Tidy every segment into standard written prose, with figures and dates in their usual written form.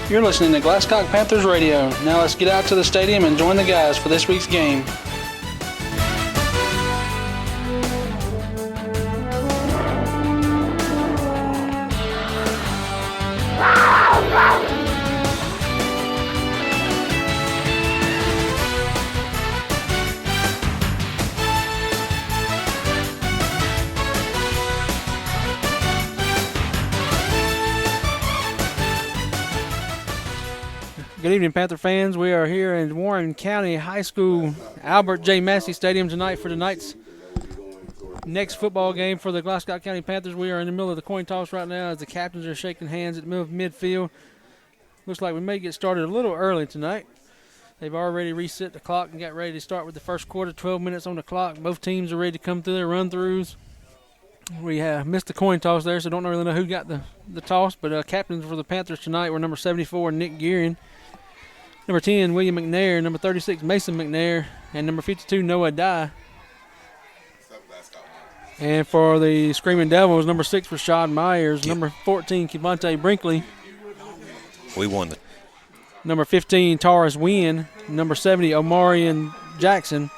You're listening to Glascock Panthers Radio. Now let's get out to the stadium and join the guys for this week's game. Good evening, Panther fans. We are here in Warren County High School Albert J. Massey Stadium tonight for tonight's next football game for the Glascock County Panthers. We are in the middle of the coin toss right now as the captains are shaking hands at the middle of midfield. Looks like we may get started a little early tonight. They've already reset the clock and got ready to start with the first quarter, 12 minutes on the clock. Both teams are ready to come through their run-throughs. We have missed the coin toss there, so don't really know who got the toss, but captains for the Panthers tonight were number 74, Nick Gearin, number 10, William McNair, number 36, Mason McNair, and number 52, Noah Dye. And for the Screaming Devils, number 6, Rashad Myers, number 14, Kevontae Brinkley. We won. Number 15, Taurus Wynn, number 70, Omarion Jackson.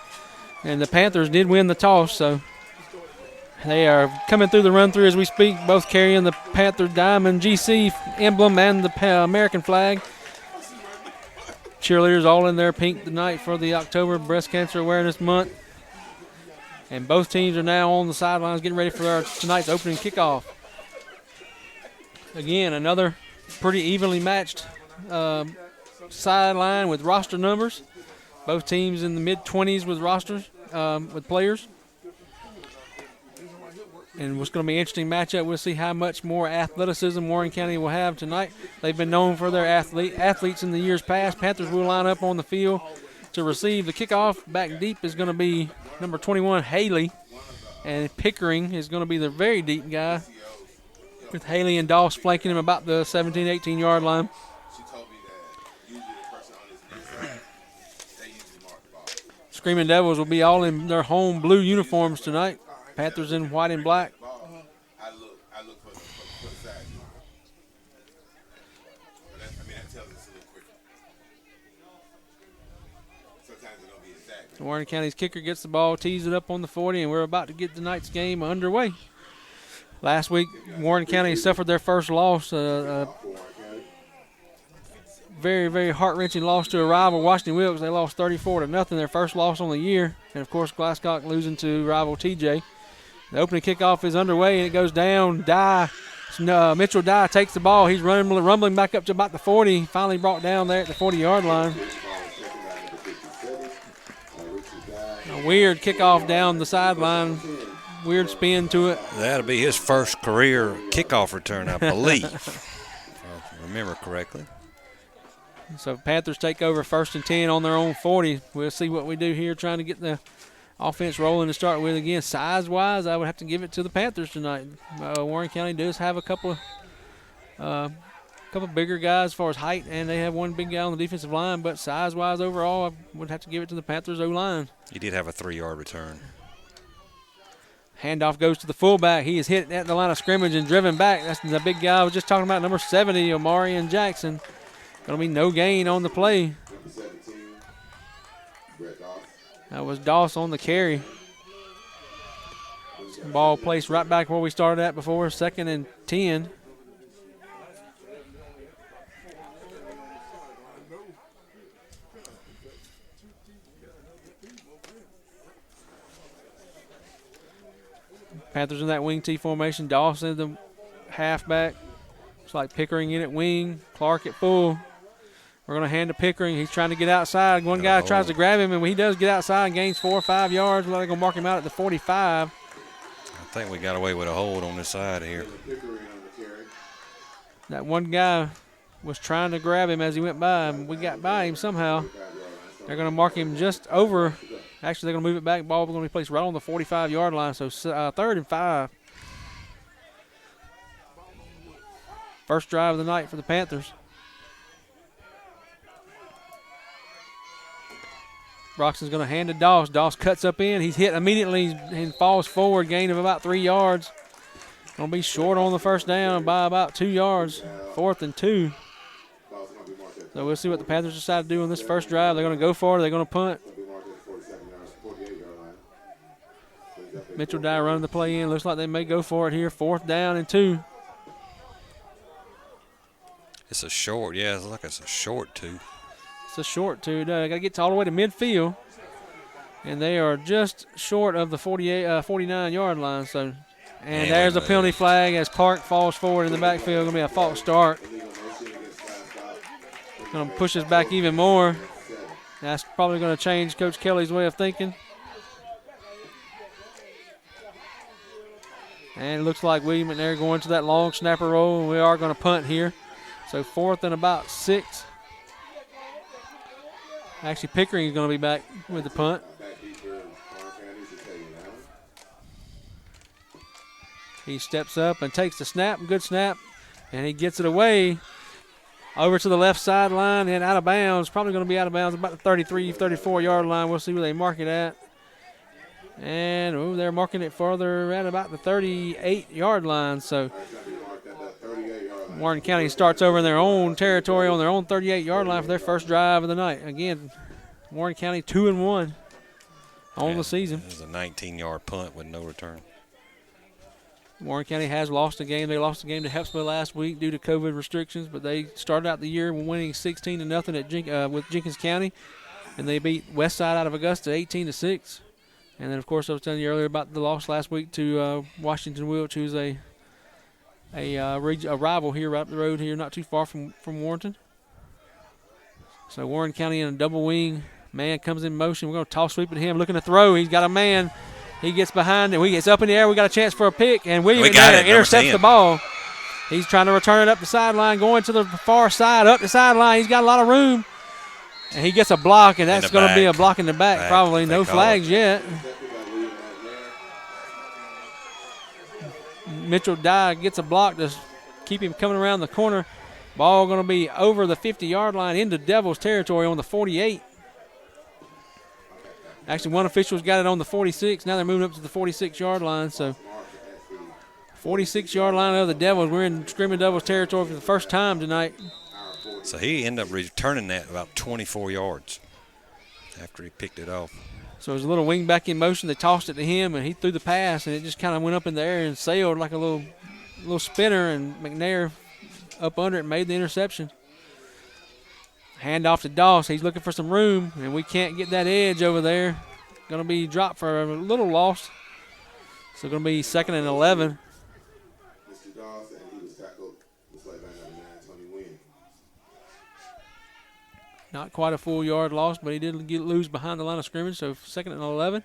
And the Panthers did win the toss, so they are coming through the run-through as we speak, both carrying the Panther Diamond GC emblem and the American flag. Cheerleaders all in their pink tonight for the October Breast Cancer Awareness Month. And both teams are now on the sidelines getting ready for tonight's opening kickoff. Again, another pretty evenly matched sideline with roster numbers. Both teams in the mid-20s with rosters, with players. And it's going to be an interesting matchup. We'll see how much more athleticism Warren County will have tonight. They've been known for their athletes in the years past. Panthers will line up on the field to receive the kickoff. Back deep is going to be number 21, Haley. And Pickering is going to be the very deep guy, with Haley and Doss flanking him about the 17, 18-yard line. Screaming Devils will be all in their home blue uniforms tonight. Panthers in white and black. Warren County's kicker gets the ball, tees it up on the 40, and we're about to get tonight's game underway. Last week, Warren County suffered their first loss, very, very heart-wrenching loss to a rival, Washington Wilkes. They lost 34-0, their first loss on the year. And, of course, Glascock losing to rival TJ. The opening kickoff is underway, and it goes down. Mitchell Dye takes the ball. He's rumbling back up to about the 40. Finally brought down there at the 40-yard line. A weird kickoff down the sideline. Weird spin to it. That'll be his first career kickoff return, I believe, if I remember correctly. So Panthers take over 1st and 10 on their own 40. We'll see what we do here, trying to get the offense rolling to start with. Again, size-wise, I would have to give it to the Panthers tonight. Warren County does have a couple bigger guys as far as height, and they have one big guy on the defensive line. But size-wise, overall, I would have to give it to the Panthers O-line. He did have a 3-yard return. Handoff goes to the fullback. He is hit at the line of scrimmage and driven back. That's the big guy I was just talking about, number 70, Omarion Jackson. Going to be no gain on the play. That was Doss on the carry. Ball placed right back where we started at before, 2nd and 10. Panthers in that wing T formation. Doss in the halfback. It's like Pickering in at wing, Clark at full. We're going to hand to Pickering. He's trying to get outside. One guy tries to grab him, and when he does get outside and gains 4 or 5 yards, we're going to mark him out at the 45. I think we got away with a hold on this side here. That one guy was trying to grab him as he went by, and we got by him somehow. They're going to mark him just over. Actually, they're going to move it back. Ball going to be placed right on the 45-yard line, so 3rd and 5. First drive of the night for the Panthers. Broxton's going to hand to Doss. Doss cuts up in. He's hit immediately and falls forward, gain of about 3 yards. Going to be short on the first down by about 2 yards. 4th and 2. So we'll see what the Panthers decide to do on this first drive. They're going to go for it. They're going to punt. Mitchell Dye running the play in. Looks like they may go for it here. 4th down and 2. It's a short. Yeah, it's like it's a short 2. It's a short 2. Got to get all the way to midfield. And they are just short of the 49-yard line. So, and there's a penalty flag as Clark falls forward in the backfield. Going to be a false start. Going to push us back even more. That's probably going to change Coach Kelly's way of thinking. And it looks like William McNair going to that long snapper roll, and we are going to punt here. So 4th and about 6. Actually, Pickering is going to be back with the punt. He steps up and takes the snap, good snap, and he gets it away over to the left sideline and out of bounds. Probably going to be out of bounds about the 33, 34-yard line. We'll see where they mark it at. And they're marking it further at about the 38-yard line. So Warren County starts over in their own territory on their own 38-yard line for their first drive of the night. Again, Warren County 2-1 on the season. It was a 19-yard punt with no return. Warren County has lost a game. They lost a game to Hepsville last week due to COVID restrictions, but they started out the year winning 16-0 at with Jenkins County, and they beat Westside out of Augusta 18-6. And then, of course, I was telling you earlier about the loss last week to Washington Wilch, who's a rival here right up the road here, not too far from Warrenton. So Warren County in a double wing. Man comes in motion. We're going to toss sweep at him, looking to throw. He's got a man. He gets behind and he gets up in the air. We got a chance for a pick, and William intercepts the ball. He's trying to return it up the sideline, going to the far side, up the sideline. He's got a lot of room. And he gets a block, and that's going to be a block in the back probably. No flags yet. Mitchell Dye gets a block to keep him coming around the corner. Ball going to be over the 50-yard line into Devils territory on the 48. Actually, one official's got it on the 46. Now they're moving up to the 46-yard line. So 46-yard line of the Devils. We're in Screaming Devils territory for the first time tonight. So he ended up returning that about 24 yards after he picked it off. So it was a little wing back in motion. They tossed it to him, and he threw the pass, and it just kind of went up in the air and sailed like a little spinner, and McNair up under it and made the interception. Hand off to Doss. He's looking for some room, and we can't get that edge over there. Going to be dropped for a little loss. So going to be 2nd and 11. Mr. Doss, and he was tackled. Looks like by number 9, Tony Wynn. Not quite a full yard loss, but he did lose behind the line of scrimmage, so 2nd and 11.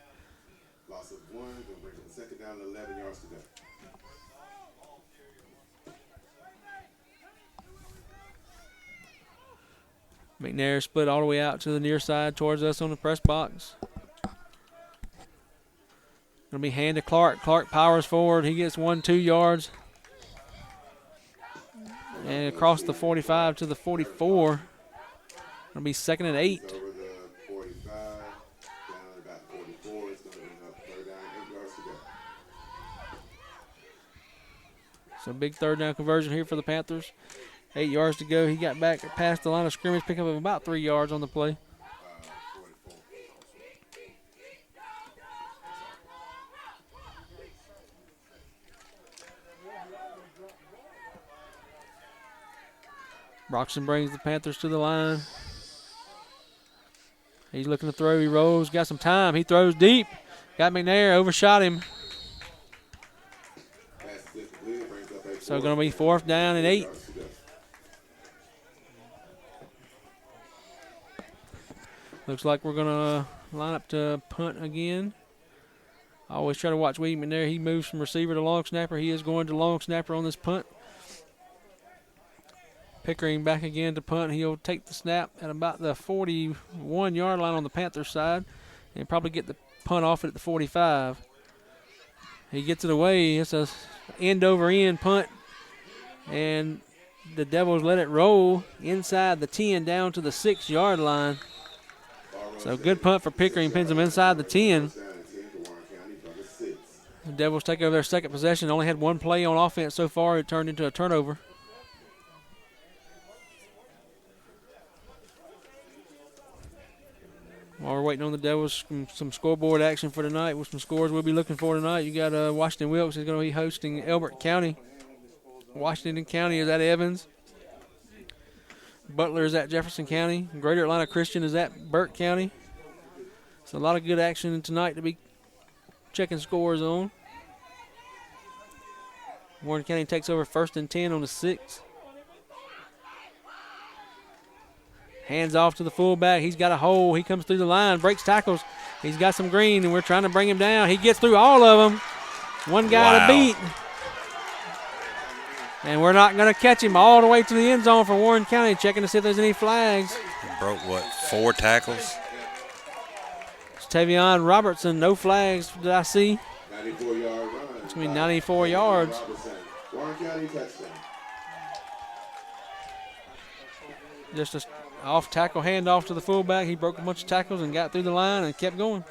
Loss of 1, going to bring him 2nd down and 11 yards to go. McNair split all the way out to the near side towards us on the press box. Going to be hand to Clark. Clark powers forward. He gets 1-2 yards. And across the 45 to the 44. Going to be 2nd and 8. Over the 45, down about 44. It's going to bring up 3rd down, 8 yards to go. So big 3rd down conversion here for the Panthers. 8 yards to go. He got back past the line of scrimmage, pick up about 3 yards on the play. 44. Broxton brings the Panthers to the line. He's looking to throw. He rolls. Got some time. He throws deep. Got McNair. Overshot him. So going to be 4th down and 8. Looks like we're going to line up to punt again. I always try to watch William McNair. He moves from receiver to long snapper. He is going to long snapper on this punt. Pickering back again to punt. He'll take the snap at about the 41-yard line on the Panthers side and probably get the punt off it at the 45. He gets it away. It's a end-over-end punt, and the Devils let it roll inside the 10 down to the 6-yard line. So good punt for Pickering, pins him inside the 10. The Devils take over their second possession. Only had one play on offense so far. It turned into a turnover. waiting on the Devils some scoreboard action for tonight with some scores we'll be looking for tonight. You got Washington Wilkes is going to be hosting Elbert County. Washington County is at Evans. Butler is at Jefferson County. Greater Atlanta Christian is at Burke County. So a lot of good action tonight to be checking scores on. Warren County takes over 1st and 10 on the 6. Hands off to the fullback. He's got a hole. He comes through the line, breaks tackles. He's got some green, and we're trying to bring him down. He gets through all of them. One guy to beat. And we're not going to catch him all the way to the end zone for Warren County, checking to see if there's any flags. He broke, 4 tackles? It's Tavion Robertson, no flags that I see. 94-yard run. It's going to be 94 yards. Warren County touchdown. Just a off tackle handoff to the fullback. He broke a bunch of tackles and got through the line and kept going.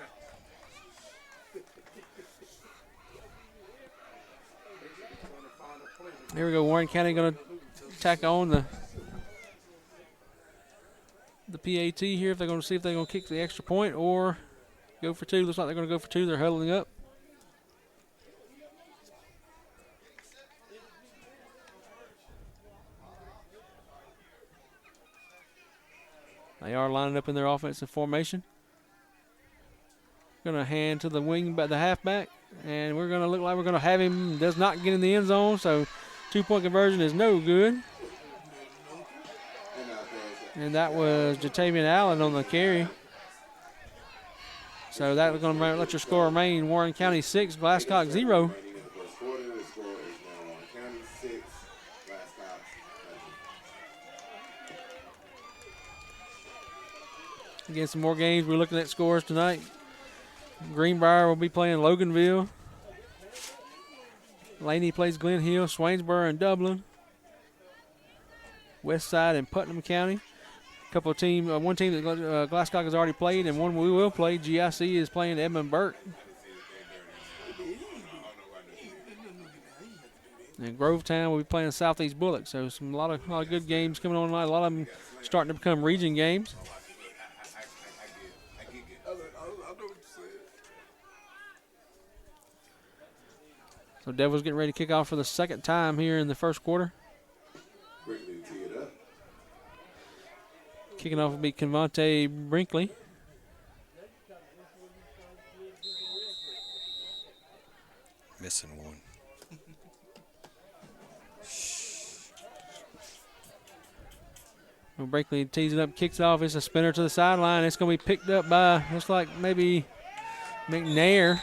Here we go. Warren County going to tack on the PAT here if they're going to see if they're going to kick the extra point or go for 2. Looks like they're going to go for 2. They're huddling up. They are lining up in their offensive formation. Going to hand to the wing, but the halfback, and we're going to look like we're going to have him. Does not get in the end zone, so 2-point conversion is no good. And that was Jatavian Allen on the carry. So that's going to let your score remain Warren County 6, Glascock 0. Again, some more games. We're looking at scores tonight. Greenbrier will be playing Loganville. Laney plays Glen Hill, Swainsboro, and Dublin. Westside and Putnam County. Couple of teams. One team that Glascock has already played, and one we will play. GIC is playing Edmund Burke. And Grovetown will be playing Southeast Bullock. So a lot of good games coming on tonight. A lot of them starting to become region games. So Devils getting ready to kick off for the second time here in the first quarter. Kicking off will be Convante Brinkley. Missing one. Well, Brinkley tees it up, kicks it off. It's a spinner to the sideline. It's going to be picked up by, looks like maybe McNair.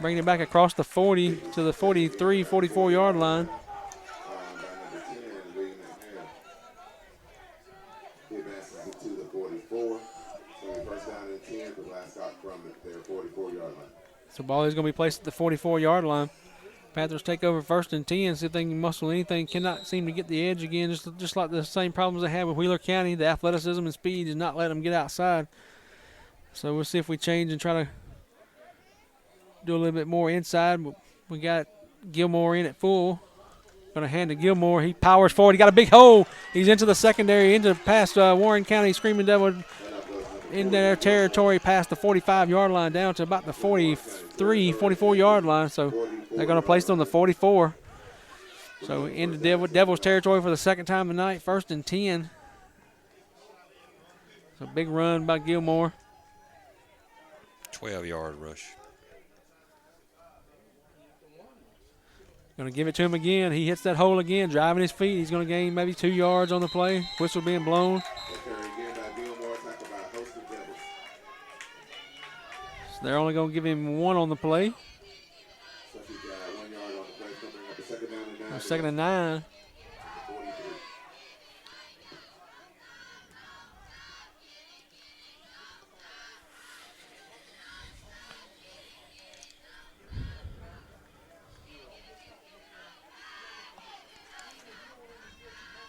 Bringing it back across the 40 to the 43, 44-yard line. He advances it to the 44. So first down and 10 for Glascock from their 44-yard line. So ball is going to be placed at the 44-yard line. Panthers take over 1st and 10, see if they can muscle anything. Cannot seem to get the edge again, just like the same problems they had with Wheeler County. The athleticism and speed does not let them get outside. So we'll see if we change and try to do a little bit more inside. We got Gilmore in at full. Going to hand to Gilmore. He powers forward. He got a big hole. He's into the secondary, into past Warren County Screaming Devil in their territory past the 45-yard line down to about the 43, 44-yard line. So they're going to place it on the 44. So into Devil's territory for the second time tonight, 1st and 10. So big run by Gilmore. 12-yard rush. Going to give it to him again. He hits that hole again, driving his feet. He's going to gain maybe 2 yards on the play. Whistle being blown. So they're only going to give him 1 on the play. Second and 9.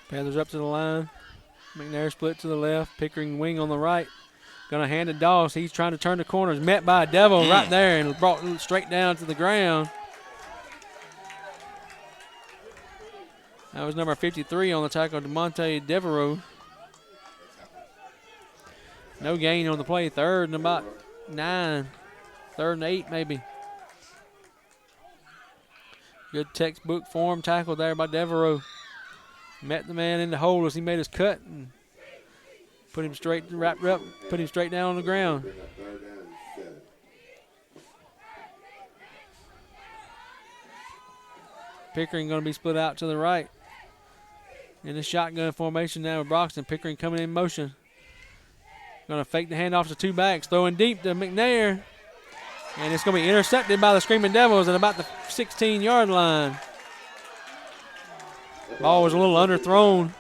Panthers up to the line. McNair split to the left. Pickering wing on the right. Going to hand to Doss. He's trying to turn the corners. Met by a Devil right there and brought straight down to the ground. That was number 53 on the tackle, DeMonte Devereaux. No gain on the play. Third and about 9. Third and 8 maybe. Good textbook form tackle there by Devereaux. Met the man in the hole as he made his cut and put him straight, wrapped up, put him straight down on the ground. Pickering going to be split out to the right. In the shotgun formation now with Broxton. Pickering coming in motion. Going to fake the handoff to two backs. Throwing deep to McNair. And it's going to be intercepted by the Screaming Devils at about the 16-yard line. Ball was a little underthrown.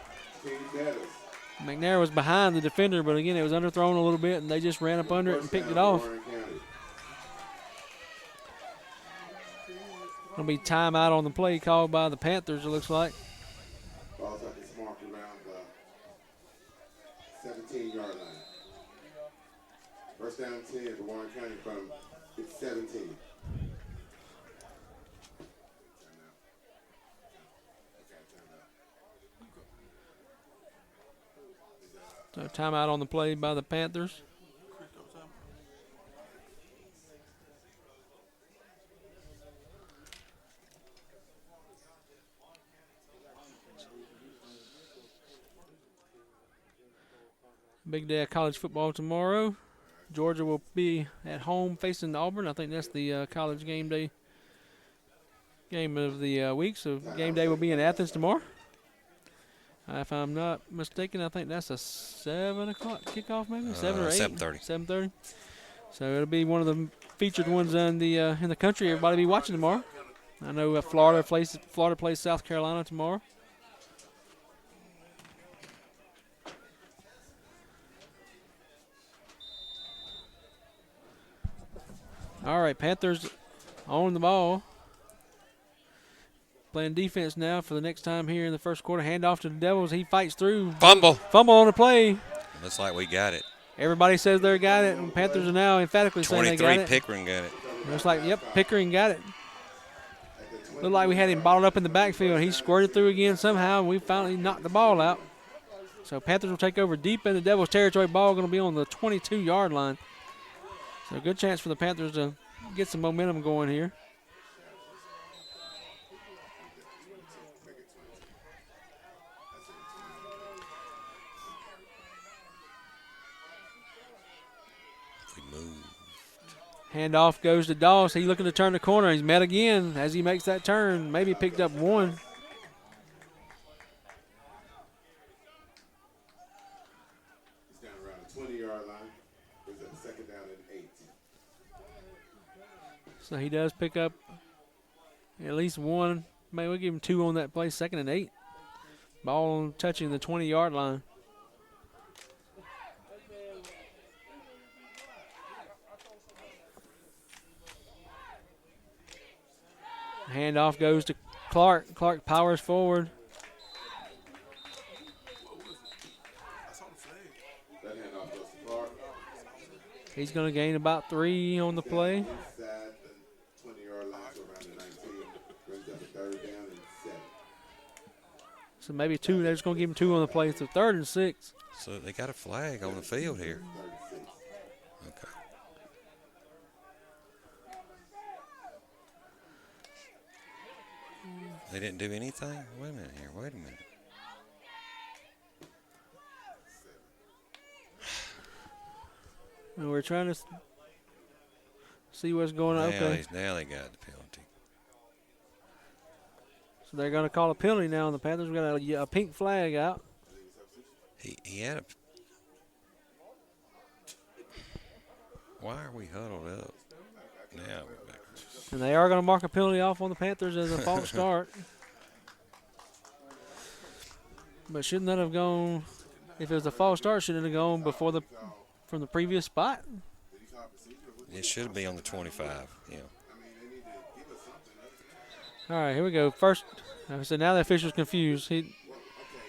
McNair was behind the defender, but again, it was underthrown a little bit, and they just ran up under it and picked it off. Going to be timeout on the play called by the Panthers, it looks like. Ball's up, it's marked around the 17-yard line. First down 10 for Warren County from 17. So timeout on the play by the Panthers. Big day of college football tomorrow. Georgia will be at home facing Auburn. I think that's the college game day game of the week. So game day will be in Athens tomorrow. If I'm not mistaken, I think that's a 7 o'clock kickoff, maybe 7 or 8. 7:30. 7:30. So it'll be one of the featured ones in the country. Everybody will be watching tomorrow. I know Florida plays South Carolina tomorrow. All right, Panthers on the ball. Playing defense now for the next time here in the first quarter. Handoff to the Devils. He fights through. Fumble On the play. Looks like we got it. Everybody says they got it, and Panthers are now emphatically saying they got 23 it. Pickering got it. Looks like, yep, Pickering got it. Looked like we had him bottled up in the backfield. He squirted through again somehow, and we finally knocked the ball out. So Panthers will take over deep in the Devils' territory. Ball going to be on the 22-yard line. So a good chance for the Panthers to get some momentum going here. Handoff goes to Doss. He's looking to turn the corner. He's met again as he makes that turn. Maybe picked up one. He's down around the 20-yard line. He's at the second down and 8. So he does pick up at least one. Maybe we'll give him 2 on that play. Second and 8. Ball touching the 20-yard line. Handoff goes to Clark. Clark powers forward. That handoff goes to Clark. He's going to gain about 3 on the play. Inside the 20-yard line to around the 19. Brings up a third down and 7. So maybe 2. They're just going to give him 2 on the play. So 3rd and 6. So they got a flag on the field here. Okay. They didn't do anything? Wait a minute here. Wait a minute. And we're trying to see what's going on. Okay. Now they got the penalty. So they're going to call a penalty now on the Panthers. We've got a pink flag out. He had a. Why are we huddled up? Now we're back. And they are going to mark a penalty off on the Panthers as a false start. But shouldn't that have gone, if it was a false start, shouldn't it have gone from the previous spot? It should be on the 25, yeah. All right, here we go. First, like I said, now the official's confused.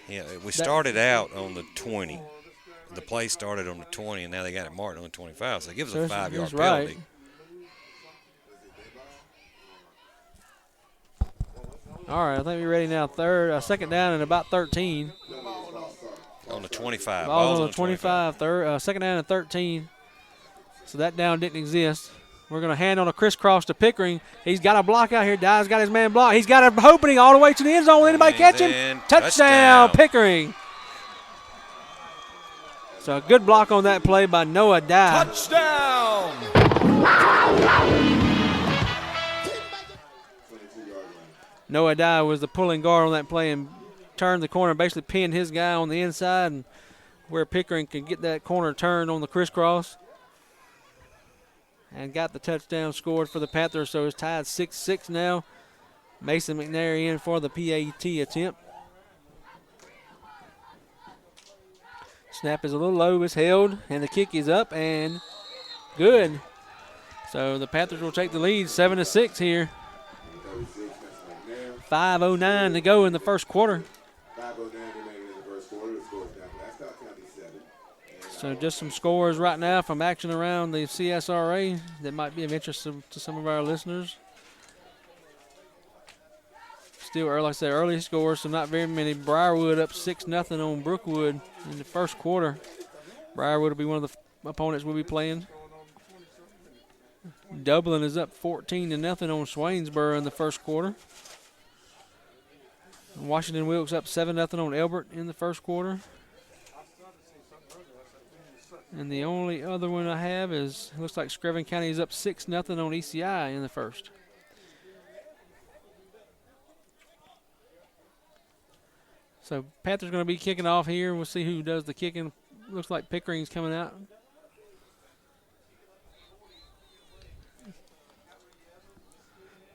Yeah, we started out on the 20. The play started on the 20, and now they got it marked on the 25. So it gives us a 5-yard he's penalty. right. All right, I think we're ready now. Second down and about 13. On On the 25. Ball's on the 25. Second down and 13. So that down didn't exist. We're going to hand on a crisscross to Pickering. He's got a block out here. Dye's got his man blocked. He's got an opening all the way to the end zone. Anybody catch him? Touchdown, Pickering. So a good block on that play by Noah Dye. Touchdown! Noah Dye was the pulling guard on that play and turned the corner, basically pinned his guy on the inside, and where Pickering could get that corner turned on the crisscross. And got the touchdown scored for the Panthers, so it's tied 6-6 now. Mason McNary in for the PAT attempt. Snap is a little low, it's held, and the kick is up and good. So the Panthers will take the lead, 7-6 here. 5:09 to go in the first quarter. 5:09 remaining in the first quarter. The score is down Glascock County 7. So just some scores right now from action around the CSRA that might be of interest to some of our listeners. Still, like I said, early scores, so not very many. Briarwood up 6-0 on Brookwood in the first quarter. Briarwood will be one of the opponents we'll be playing. Dublin is up 14-0 on Swainsboro in the first quarter. Washington Wilkes up 7-0 on Elbert in the first quarter. And the only other one I have is, looks like Screven County is up 6-0 on ECI in the first. So Panthers going to be kicking off here. We'll see who does the kicking. Looks like Pickering's coming out.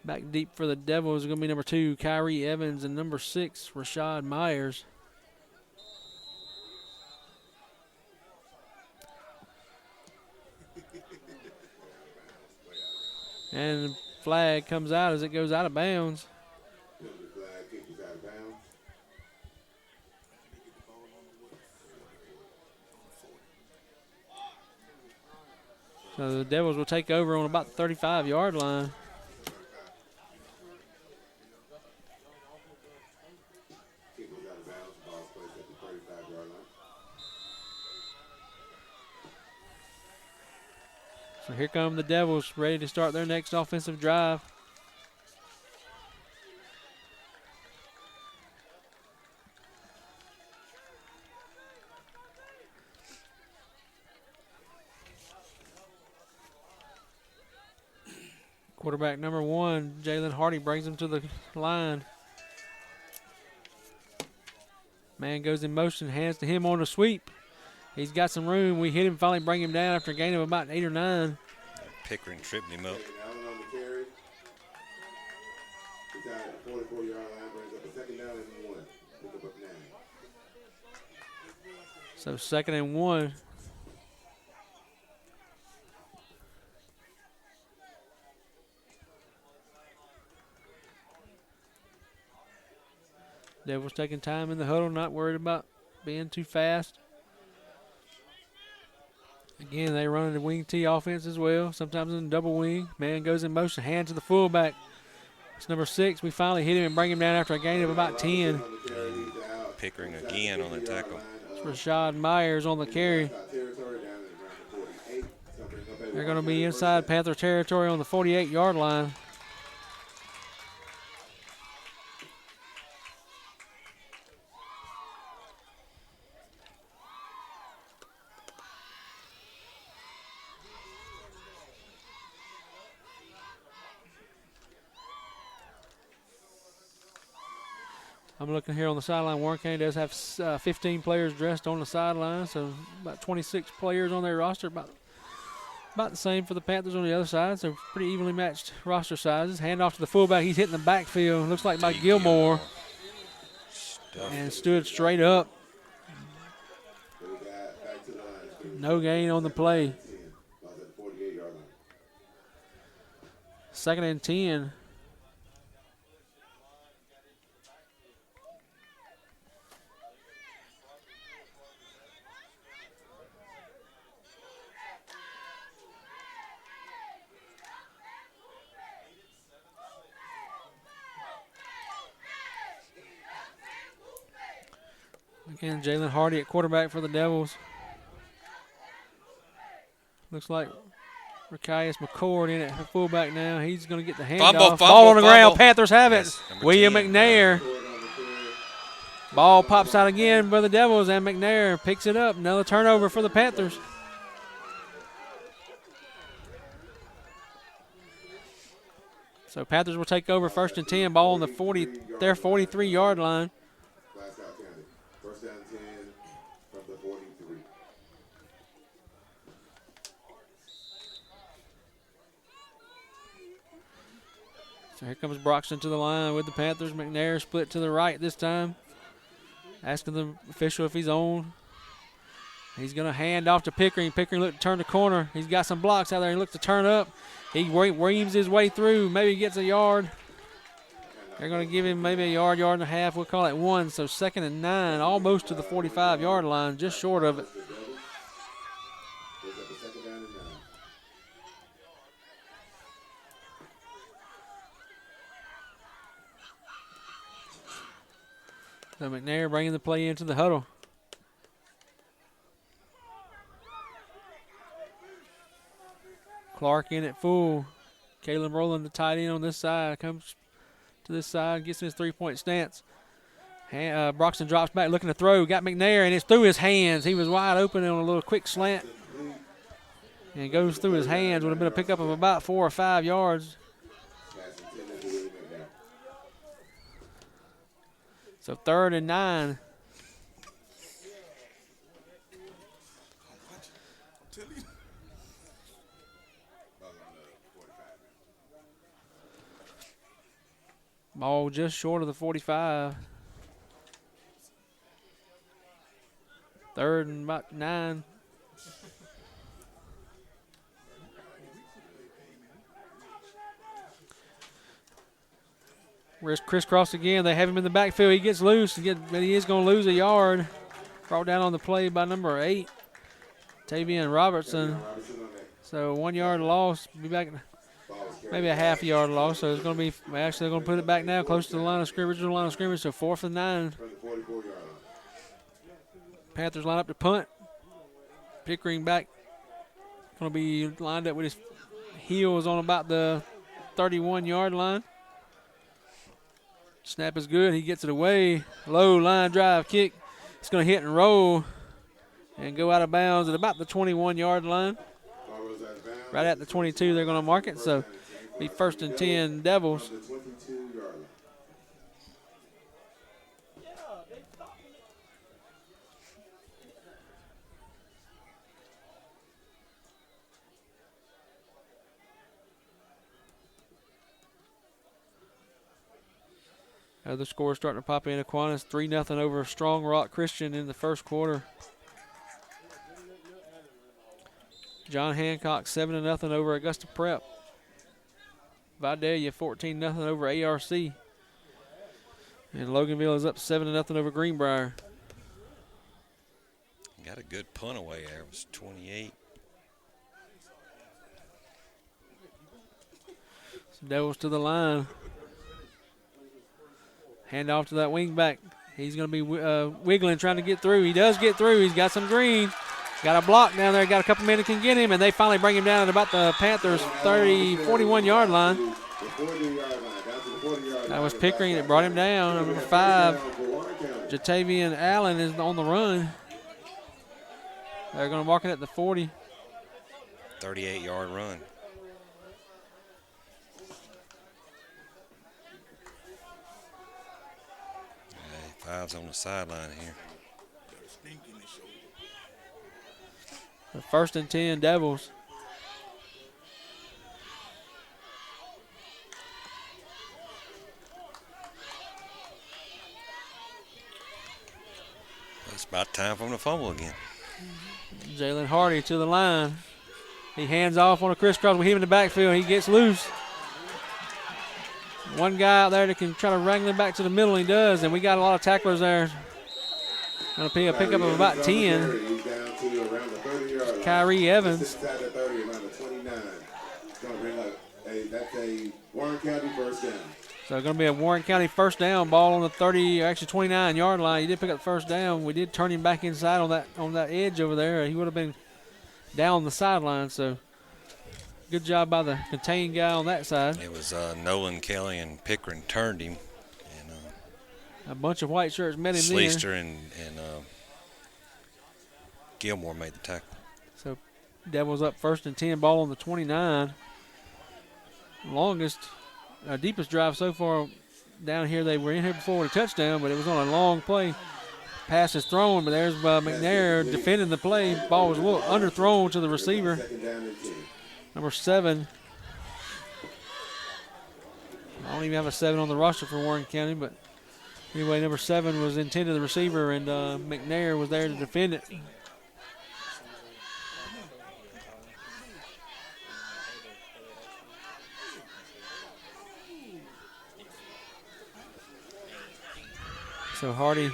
Back deep for the Devils is going to be number 2, Kyrie Evans, and number 6, Rashad Myers. And the flag comes out as it goes out of bounds. So the Devils will take over on about the 35-yard line. So here come the Devils, ready to start their next offensive drive. Quarterback number 1, Jalen Hardy, brings him to the line. Man goes in motion, hands to him on the sweep. He's got some room. We hit him, finally bring him down after a gain of about 8 or 9. Pickering tripped him up. Allen on the carry. He's out at the 44-yard line, brings up a second down and 1. Pick up 9. So 2nd and 1. Devils taking time in the huddle, not worried about being too fast. Again, they run the wing T offense as well, sometimes in double wing. Man goes in motion, hand to the fullback. It's number 6. We finally hit him and bring him down after a gain of about 10. Pickering again on the tackle. It's Rashad Myers on the carry. They're going to be inside Panther territory on the 48-yard line. I'm looking here on the sideline. Warren County does have 15 players dressed on the sideline, so about 26 players on their roster. About the same for the Panthers on the other side, so pretty evenly matched roster sizes. Hand off to the fullback. He's hitting the backfield. Looks like by Gilmore. And stood straight up. No gain on the play. 2nd and 10. Again, Jalen Hardy at quarterback for the Devils. Looks like Rakias McCord in at fullback now. He's going to get the handoff. Ball on the ground. Panthers have it. William 10, McNair. Ball pops out again by the Devils, and McNair picks it up. Another turnover for the Panthers. So Panthers will take over 1st and 10. Ball on their 43-yard line. Glascock County. First down 10 from the 43. So here comes Broxton to the line with the Panthers. McNair split to the right this time. Asking the official if he's on. He's going to hand off to Pickering. Pickering looked to turn the corner. He's got some blocks out there. He looks to turn up. He weaves his way through. Maybe he gets a yard. They're going to give him maybe a yard, yard and a half. We'll call it 1. So 2nd and 9, almost to the 45-yard line, just short of it. So McNair bringing the play into the huddle. Clark in at full. Caleb Rowland, the tight end on this side, comes to this side, gets in his three-point stance. Broxton drops back looking to throw. Got McNair, and it's through his hands. He was wide open on a little quick slant. And it goes through his hands. Would have been a pickup of about 4 or 5 yards. So 3rd and 9. Ball just short of the 45. 3rd and about 9. Where's crisscross again? They have him in the backfield. He gets loose, but he is going to lose a yard. Brought down on the play by number 8, Tavian Robertson. So 1 yard loss. Be back. Maybe a half yard loss, so it's going to be actually going to put it back now close to the line of scrimmage. So 4th and 9. Panthers line up to punt. Pickering back, going to be lined up with his heels on about the 31-yard line. Snap is good. He gets it away. Low line drive kick. It's going to hit and roll and go out of bounds at about the 21-yard line. Right at the 22, they're going to mark it. So be 1st and 10 Devils. Other scores starting to pop in. Aquinas 3-0 over Strong Rock Christian in the first quarter. John Hancock 7-0 over Augusta Prep. Vidalia 14-0 over ARC. And Loganville is up 7-0 over Greenbrier. Got a good punt away there. It was 28. So Devils to the line. Hand off to that wing back. He's going to be wiggling, trying to get through. He does get through. He's got some green. Got a block down there. Got a couple men that can get him, and they finally bring him down at about the Panthers' 41-yard line. That was Pickering that brought him down. Number 5, Jatavian Allen is on the run. They're going to mark it at the 40. 38-yard run. Five's on the sideline here. The 1st and 10 Devils. It's about time for him to fumble again. Jalen Hardy to the line. He hands off on a crisscross with him in the backfield. He gets loose. One guy out there that can try to wrangle him back to the middle. He does, and we got a lot of tacklers there. Going to be a pickup of about 10. Kyrie Evans. That's a Warren County first down. So going to be a Warren County first down, ball on the 30, actually 29-yard line. He did pick up the first down. We did turn him back inside on that edge over there. He would have been down the sideline. So good job by the contained guy on that side. It was Nolan Kelly and Pickering turned him. And a bunch of white shirts met him Sleester there. and Gilmore made the tackle. So Devils up 1st and 10, ball on the 29. Longest, deepest drive so far down here. They were in here before with a touchdown, but it was on a long play. Pass is thrown, but there's McNair defending the play. Ball was a little underthrown to the receiver. Number 7. I don't even have a 7 on the roster for Warren County, but anyway, number 7 was intended the receiver, and McNair was there to defend it. So Hardy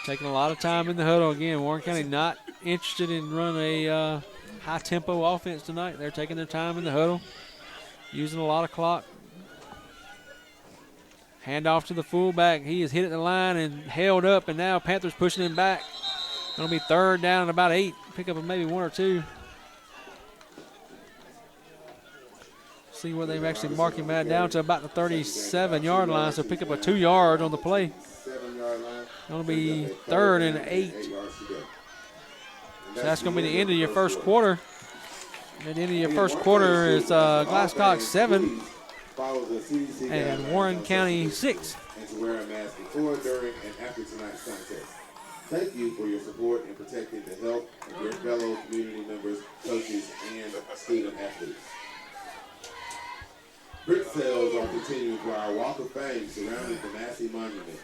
taking a lot of time in the huddle again. Warren County not interested in running a high-tempo offense tonight. They're taking their time in the huddle, using a lot of clock. Handoff to the fullback. He is hit at the line and held up, and now Panthers pushing him back. Going to be 3rd down and about 8. Pick up maybe 1 or 2. See where they've actually marked him at, down to about the 37-yard line, so pick up a 2 yard on the play. Going to be 3rd and 8. So that's going to be the end of your first quarter. At the end of your first quarter is Glascock 7 and Warren County 6. And to wear a mask before, during, and after tonight's contest. Thank you for your support in protecting the health of your fellow community members, coaches, and student athletes. Brick sales are continuing for our Walk of Fame surrounding the Massey Monument.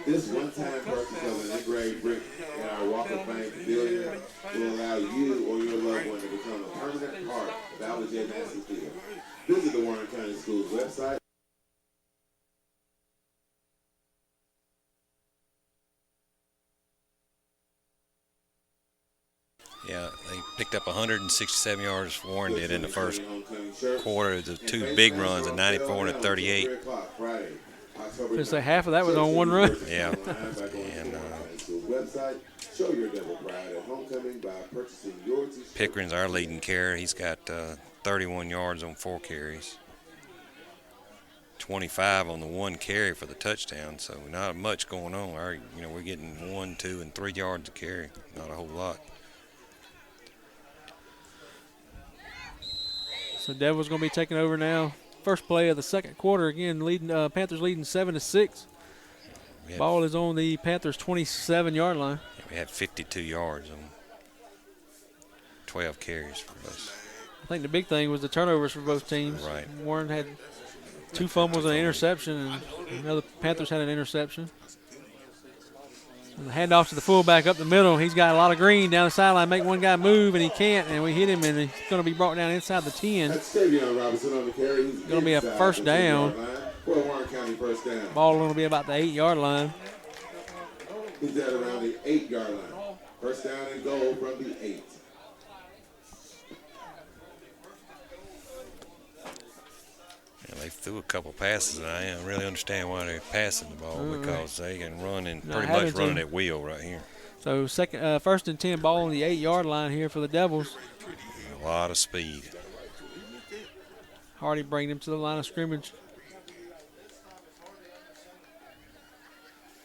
This one-time purchase of an engraved brick in our Walk of Fame pavilion will allow you or your loved one to become a permanent part of Albert J. Massey Field. Visit the Warren County Schools website. Yeah, they picked up 167 yards. Warren did in the first quarter. The 2 big runs, a 94 and a 38. Just say half of that was on one run. Yeah. And Pickering's our leading carrier. He's got 31 yards on 4 carries. 25 on the 1 carry for the touchdown, so not much going on. We're getting 1, 2, and 3 yards a carry. Not a whole lot. So Devils going to be taking over now. First play of the second quarter. Again, Panthers leading 7-6. Ball is on the Panthers' 27-yard line. We had 52 yards on 12 carries for us. I think the big thing was the turnovers for both teams. Right. Warren had 2 fumbles and an interception, and the Panthers had an interception. And the handoff to the fullback up the middle. He's got a lot of green down the sideline. Make one guy move, and he can't, and we hit him, and he's going to be brought down inside the 10. Going to be a first down. Ball going to be about the 8-yard line. He's at around the 8-yard line. First down and goal from the 8. They threw a couple passes, and I don't really understand why they're passing the ball because they can run and pretty much running at will right here. So first and 10, ball on the 8-yard line here for the Devils. A lot of speed. Hardy bringing him to the line of scrimmage.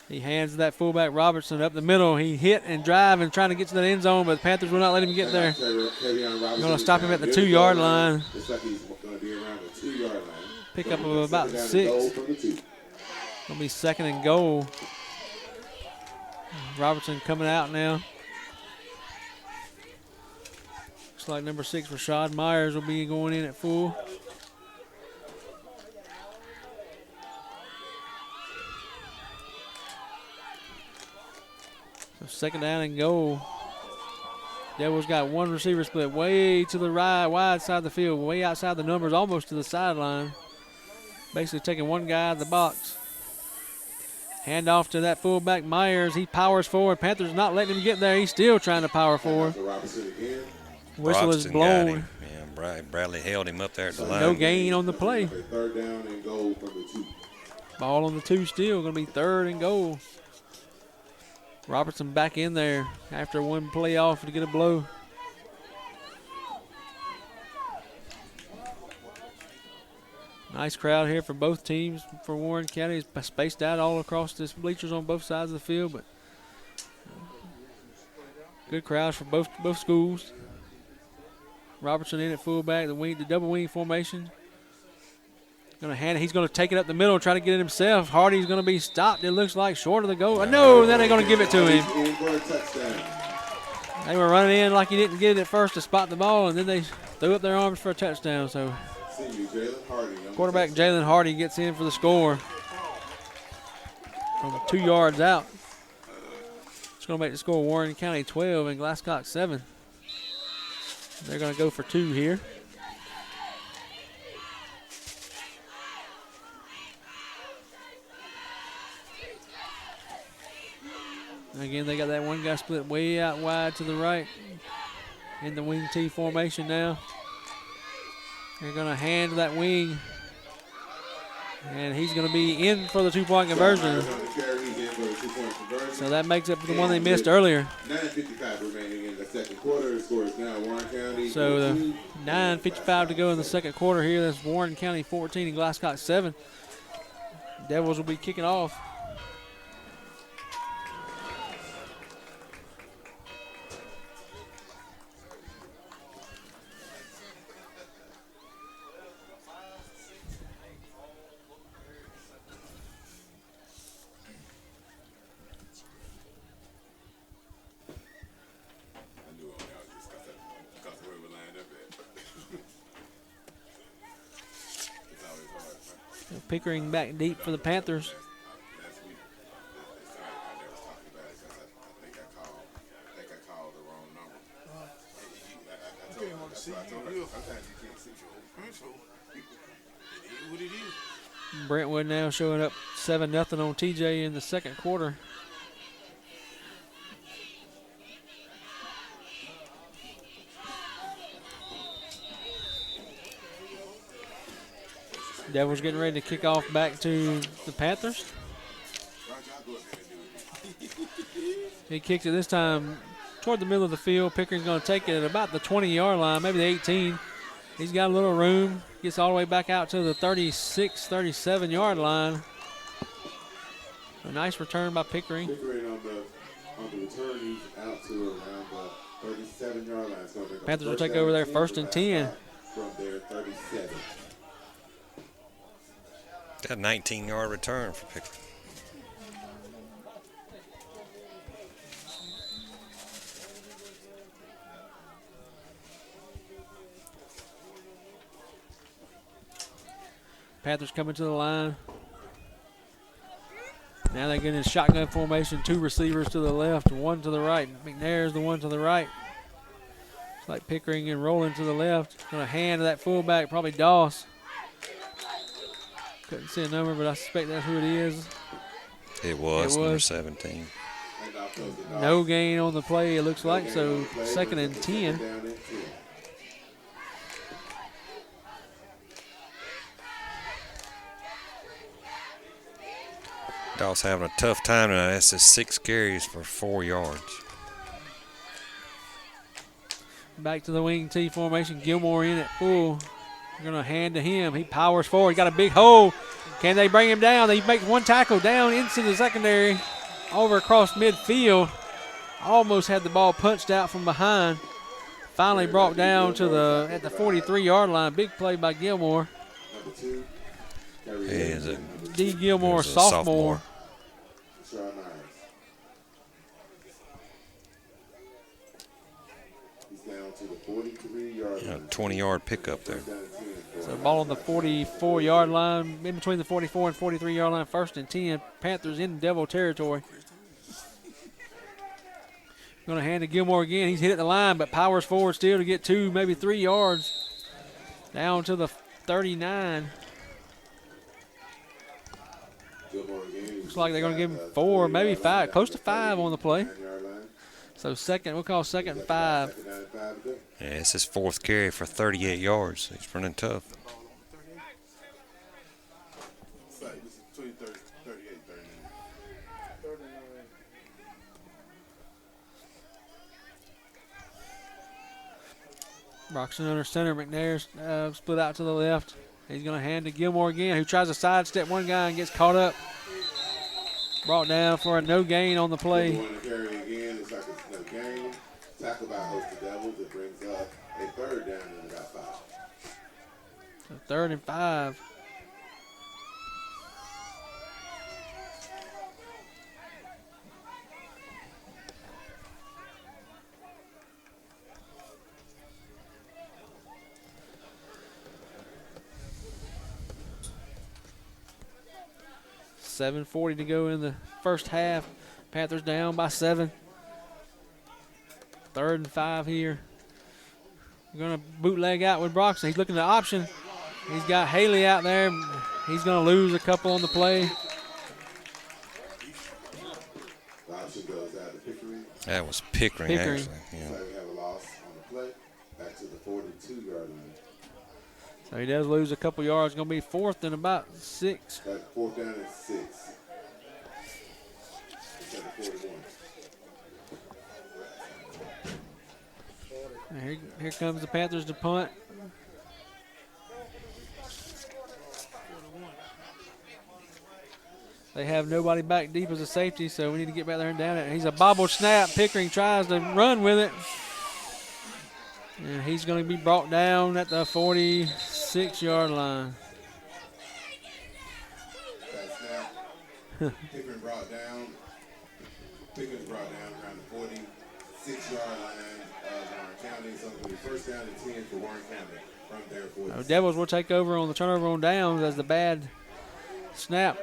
He hands that fullback Robertson up the middle. He hit and drive and trying to get to the end zone, but the Panthers will not let him get there. Going to stop him at the 2-yard line. Pick up of about 6. Going to be 2nd and goal. Robertson coming out now. Looks like number 6, Rashad Myers, will be going in at full. So 2nd down and goal. Devils got 1 receiver split way to the right, wide side of the field, way outside the numbers, almost to the sideline. Basically taking 1 guy out of the box. Hand off to that fullback Myers. He powers forward. Panthers not letting him get there. He's still trying to power forward. Whistle is Broxton got blown. him. Yeah, Bradley held him up there at the line. No gain on the play. Third down and goal from the 2. Ball on the 2 still. Going to be 3rd and goal. Robertson back in there after one play off to get a blow. Nice crowd here for both teams for Warren County. It's spaced out all across this bleachers on both sides of the field, but good crowds for both schools. Robertson in at fullback, the double wing formation. Gonna hand it. He's gonna take it up the middle and try to get it himself. Hardy's gonna be stopped. It looks like short of the goal. No, then they're gonna give it to him. They were running in like he didn't get it at first to spot the ball, and then they threw up their arms for a touchdown. So quarterback Jalen Hardy gets in for the score from 2 yards out. It's gonna make the score Warren County 12 and Glascock 7. They're gonna go for 2 here. Again, they got that one guy split way out wide to the right in the wing T formation now. They're going to hand that wing, and he's going to be in for the 2-point conversion. So that makes up for the one they missed earlier. 9:55 remaining in the second quarter. The score is now Warren County. So the 9:55 to go in the second quarter here. That's Warren County 14 and Glascock 7. Devils will be kicking off. Pickering back deep for the Panthers. Brentwood now showing up 7-0 on TJ in the second quarter. Devils getting ready to kick off back to the Panthers. He kicks it this time toward the middle of the field. Pickering's going to take it at about the 20-yard line, maybe the 18. He's got a little room. Gets all the way back out to the 36, 37-yard line. A nice return by Pickering. Pickering on the return, he's out to around the 37-yard line. So Panthers will take over there 1st and 10. From their 37. Got a 19-yard return for Pickering. Panthers coming to the line. Now they're getting a shotgun formation. 2 receivers to the left, 1 to the right. McNair's the one to the right. It's like Pickering and rolling to the left. Going to hand to that fullback, probably Doss. Couldn't see a number, but I suspect that's who it is. It was number 17. No gain on the play, it looks like, so 2nd and 10. Doss having a tough time tonight. That's just 6 carries for 4 yards. Back to the wing T formation. Gilmore in at full. They're going to hand to him. He powers forward. He got a big hole. Can they bring him down? He makes one tackle down into the secondary. Over across midfield. Almost had the ball punched out from behind. Finally brought down to at the 43-yard line. Big play by Gilmore. D. Gilmore, sophomore. A 20-yard pickup there. So ball on the 44-yard line, in between the 44 and 43-yard line, 1st and 10. Panthers in Devil territory. Going to hand to Gilmore again. He's hit at the line, but powers forward still to get 2, maybe 3 yards. Down to the 39. Looks like they're going to give him 4, maybe 5, close to 5 on the play. So we'll call second and 5. Second down and 5 to go. Yeah, it's his 4th carry for 38 yards. He's running tough. Between 38 and 39. Broxton under center. McNair split out to the left. He's going to hand to Gilmore again, who tries to sidestep one guy and gets caught up. Brought down for a no gain on the play. Going to carry again. It's like it's no gain. Tackle by host the Devils. It brings up a 3rd down and about 5. So 3rd and 5. $7:40 to go in the first half. Panthers down by 7. 3rd and 5 here. We're going to bootleg out with Broxton. He's looking at the option. He's got Haley out there. He's going to lose a couple on the play. The option goes out to Pickering. That was Pickering. Actually. Yeah. So we have a loss on the play. Back to the 42-yard line. So he does lose a couple yards. Going to be 4th and about 6. That's 4th down and 6. Instead of 41. And here comes the Panthers to punt. They have nobody back deep as a safety, so we need to get back there and down it. He's a bobbled snap. Pickering tries to run with it. And he's going to be brought down at the 46-yard line. That snap. Pickering brought down. Pickering's brought down around the 46-yard line of Warren County. So it's going to be 1st down and 10 for Warren County from their 46. Devils will take over on the turnover on downs as the bad snap.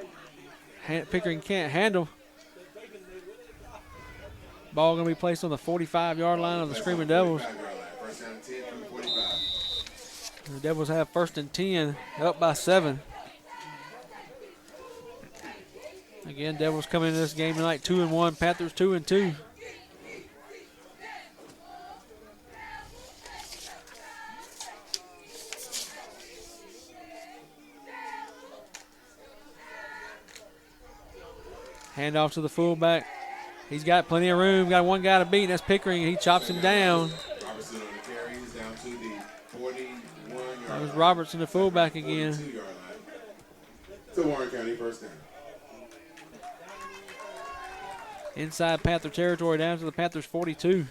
Pickering can't handle. Ball going to be placed on the 45-yard line of the Screaming Devils. 1st down and 10 from the 45. The Devils have 1st and 10, up by 7. Again, Devils come into this game tonight 2-1. Panthers 2-2. Hand off to the fullback. He's got plenty of room. Got one guy to beat, and that's Pickering. He chops him down. Robertson on the carry. He's down to the 41-yard That was Robertson, the fullback again. 42-yard line. So Warren County 1st down. Inside Panther territory down to the Panthers 42.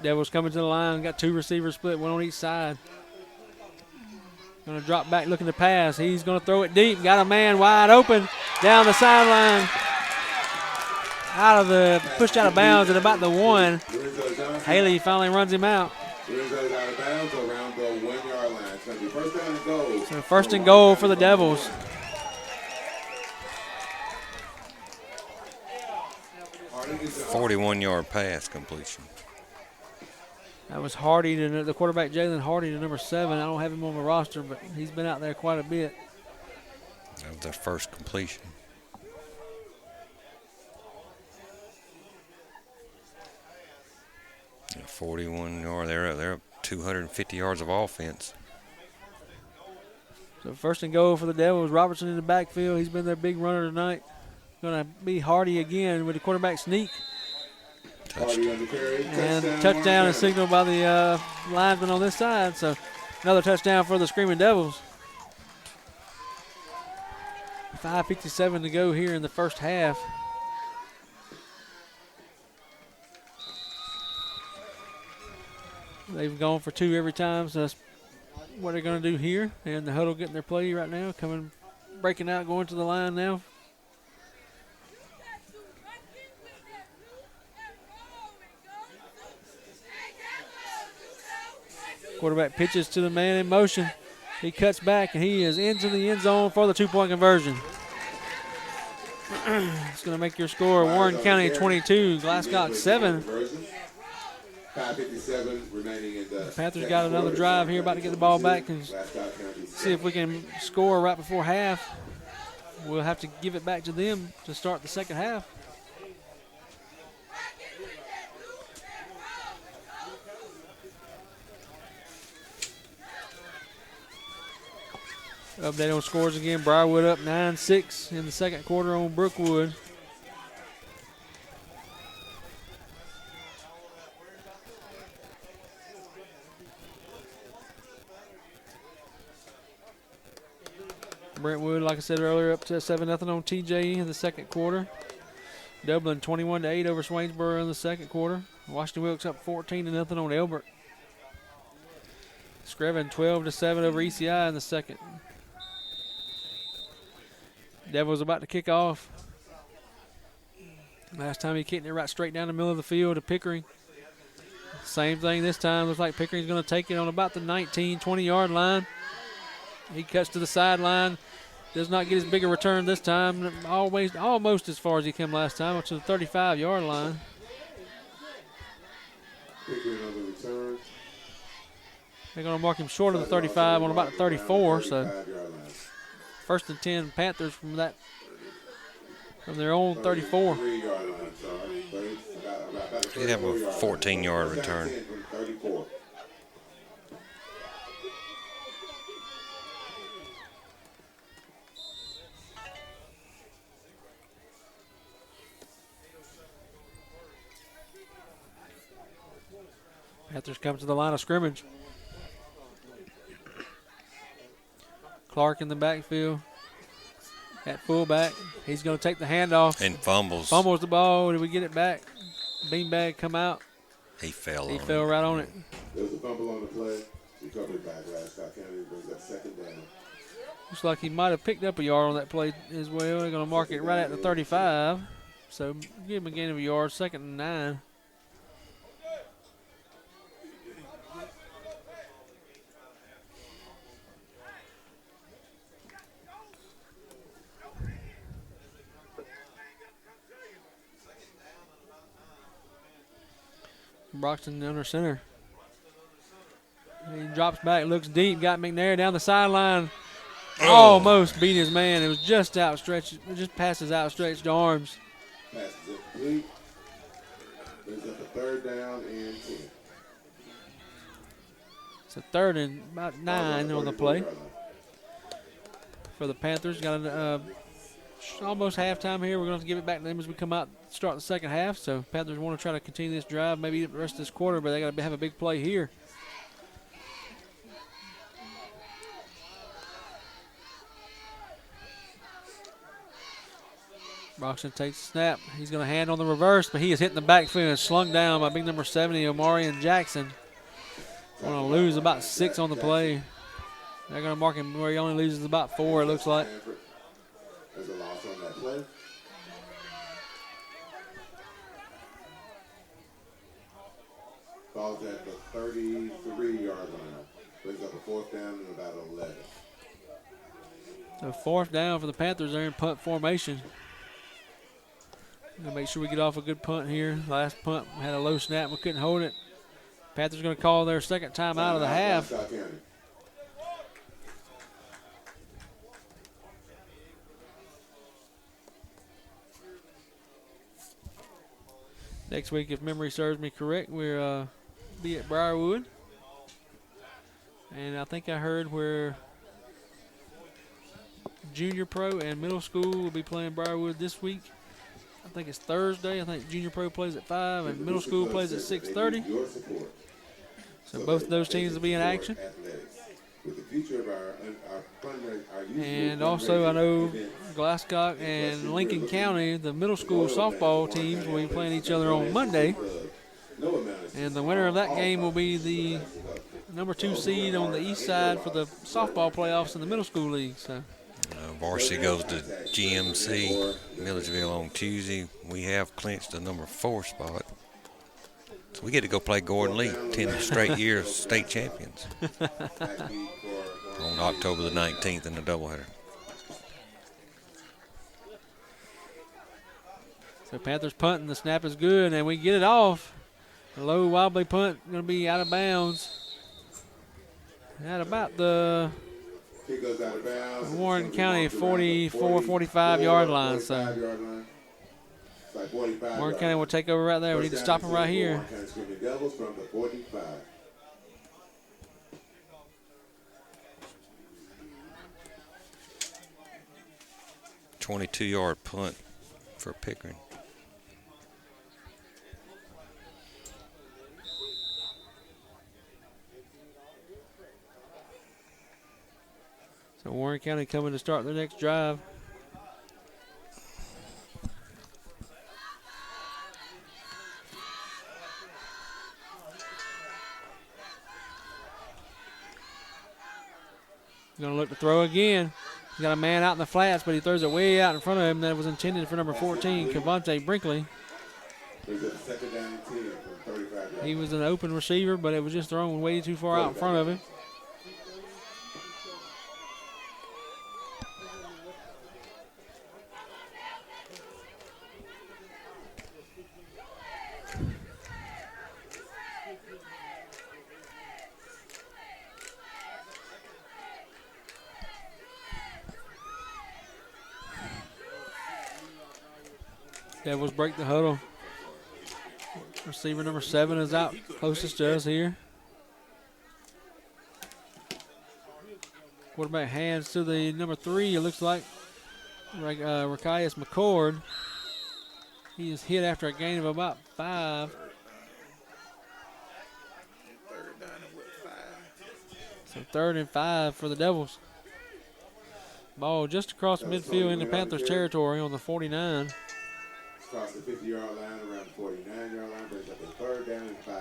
Devils coming to the line. Got 2 receivers split, one on each side. Going to drop back looking to pass. He's going to throw it deep. Got a man wide open down the sideline. Pushed out of bounds at about the 1. Haley finally runs him out. Lorenzo's out of bounds around the 1-yard line. It's going to be 1st down and goal. So 1st and goal for the Devils. Harding is 41-yard pass completion. That was Hardy, the quarterback, Jalen Hardy, to number 7. I don't have him on the roster, but he's been out there quite a bit. That was their first completion. Yeah, 41-yard. They're up 250 yards of offense. So 1st and goal for the Devils. Robertson in the backfield. He's been their big runner tonight. Going to be Hardy again with the quarterback sneak. Hardy on the carry. And touchdown is signaled by the lineman on this side. So another touchdown for the Screaming Devils. 5:57 to go here in the first half. They've gone for 2 every time, so that's what they're going to do here. And the huddle getting their play right now, breaking out, going to the line now. Quarterback pitches to the man in motion. He cuts back, and he is into the end zone for the two-point conversion. It's going to make your score Warren County 22, Glascock 7. 5:57 remaining in the Panthers got another drive here, about to get the ball back and see if we can score right before half. We'll have to give it back to them to start the second half. Update on scores again. Briarwood up 9-6 in the second quarter on Brookwood. Brentwood, like I said earlier, up to 7-0 on TJ in the second quarter. Dublin 21-8 over Swainsboro in the second quarter. Washington Wilkes up 14-0 on Elbert. Screven 12-7 over ECI in the second. Devils about to kick off. Last time he kicked it right straight down the middle of the field to Pickering. Same thing this time. Looks like Pickering's going to take it on about the 19, 20-yard line. He cuts to the sideline. Does not get as big a return this time. Almost as far as he came last time, up to the 35-yard line. Pickering on the return. They're going to mark him short of the 35 on about the 34. So first and 10 Panthers from their own 34. He'd have a 14-yard return. Panthers come to the line of scrimmage. Clark in the backfield at fullback. He's going to take the handoff. And fumbles. Fumbles the ball. Did we get it back? Beanbag come out. He fell right on it. There was a fumble on the play. Recovered by Glascock County. Brings up second down. Looks like he might have picked up a yard on that play as well. They're going to mark it right at the 35. So give him a gain of a yard. Second and 9. Broxton under center. He drops back, looks deep, got McNair down the sideline. Almost beat his man. It was just outstretched, just past his outstretched arms. Passes it complete. Brings up a third down and 10. It's a third and about 9 on the play for the Panthers. Got almost halftime here. We're going to give it back to them as we come out start the second half. So Panthers want to try to continue this drive, maybe the rest of this quarter, but they got to have a big play here. Broxton takes the snap. He's going to hand on the reverse, but he is hitting the backfield and slung down by big number 70, Omarion Jackson. Going to lose about 6 on the play. They're going to mark him where he only loses about 4, it looks like. There's a loss on that play. Falls at the 33-yard line. Brings up a fourth down and about 11. So fourth down for the Panthers there in punt formation. Gonna make sure we get off a good punt here. Last punt had a low snap, we couldn't hold it. Panthers gonna call their second time out of the half. Next week, if memory serves me correct, we'll be at Briarwood. And I think I heard where junior pro and middle school will be playing Briarwood this week. I think it's Thursday. I think junior pro plays at 5 and middle school plays at 6:30. So both of those teams will be in action. And also I know Glascock and Lincoln County, the middle school softball teams, will be playing each other on Monday. And the winner of that game will be the number 2 seed on the east side for the softball playoffs in the middle school league. So varsity goes to GMC Milledgeville on Tuesday. We have clinched the number 4 spot. So we get to go play Gordon Lee, 10 straight years state champions. on October the 19th in the doubleheader. So Panthers punting. The snap is good, and we get it off. A low wobbly punt going to be out of bounds at about the Warren County 44, 45 yard line. So Warren County will take over right there. We need to stop him right here. 22-yard punt for Pickering. So Warren County coming to start their next drive. Going to look to throw again. He's got a man out in the flats, but he throws it way out in front of him. That was intended for number 14, Cavante Brinkley. He was an open receiver, but it was just thrown way too far out in front of him. Devils break the huddle. Receiver number 7 is out closest to us here. Quarterback hands to the number 3, it looks like. Rakias McCord. He is hit after a gain of about 5. So 3rd and 5 for the Devils. Ball just across midfield into Panthers territory on the 49. Across the 50-yard line, around the 49-yard line, brings up a 3rd down and 5.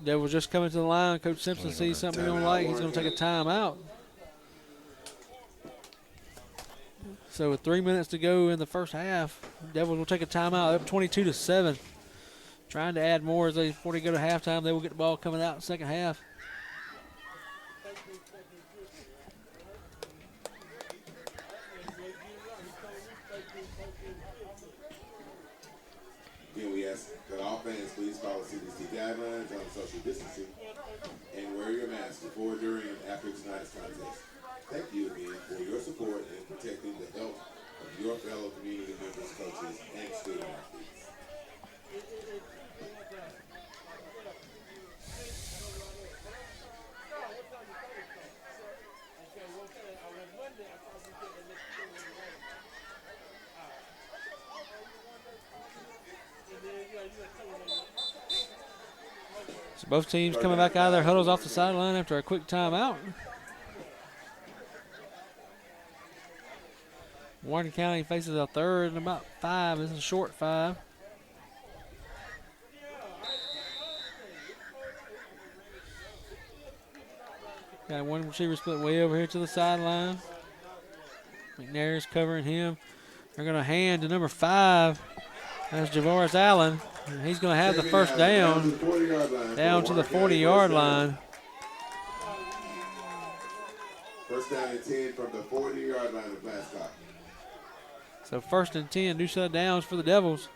Devils just coming to the line. Coach Simpson sees something he don't like. He's going to take a timeout. So with 3 minutes to go in the first half, Devils will take a timeout up 22-7. Trying to add more as before they go to halftime. They will get the ball coming out in the second half. Again, we ask that all fans please follow CDC guidelines on social distancing and wear your mask before, during, and after tonight's contest. Thank you again for your support in protecting the health of your fellow community members, coaches, and student athletes. So both teams coming back out of their huddles off the sideline after a quick timeout. Warren County faces a 3rd and about 5. This is a short 5. Got one receiver split way over here to the sideline. McNair's covering him. They're going to hand to number 5. That's Javaris Allen. And he's going to have the first down to the 40-yard line. First down and 10 from the 40-yard line of Glascock. So 1st and 10, new set of downs for the Devils.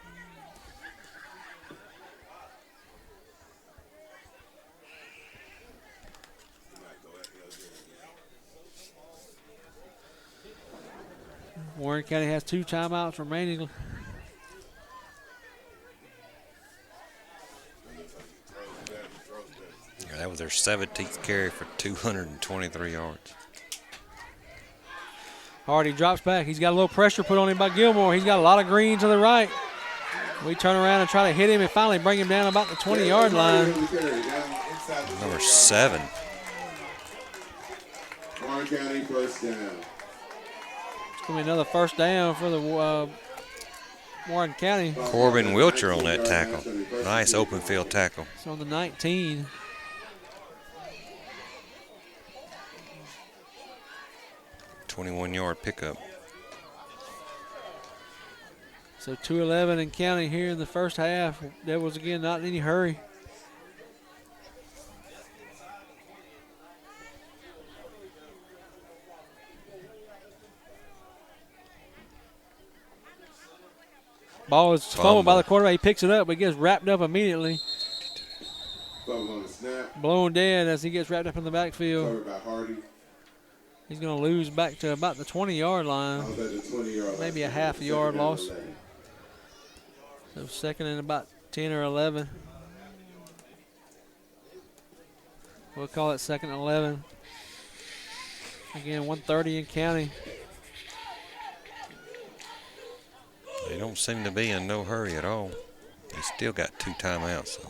Warren County has 2 timeouts remaining. That was their 17th carry for 223 yards. Hardy drops back. He's got a little pressure put on him by Gilmore. He's got a lot of green to the right. We turn around and try to hit him and finally bring him down about the 20-yard line. Number 7. Warren County first down. It's going to be another first down for the Warren County. Corbin Wilcher on that tackle. Nice open field tackle. So on the 19. 21-yard pickup. So 2:11 and counting here in the first half. Devils again not in any hurry. Ball is fumbled by the quarterback. He picks it up, but gets wrapped up immediately. On the snap. Blown dead as he gets wrapped up in the backfield. Covered by Hardy. He's going to lose back to about the 20-yard line. I was at the 20-yard Maybe a line. half a yard Second down loss. 11. So second and about 10 or 11. We'll call it second and 11. Again, 1:30 and counting. They don't seem to be in no hurry at all. They still got 2 timeouts. So.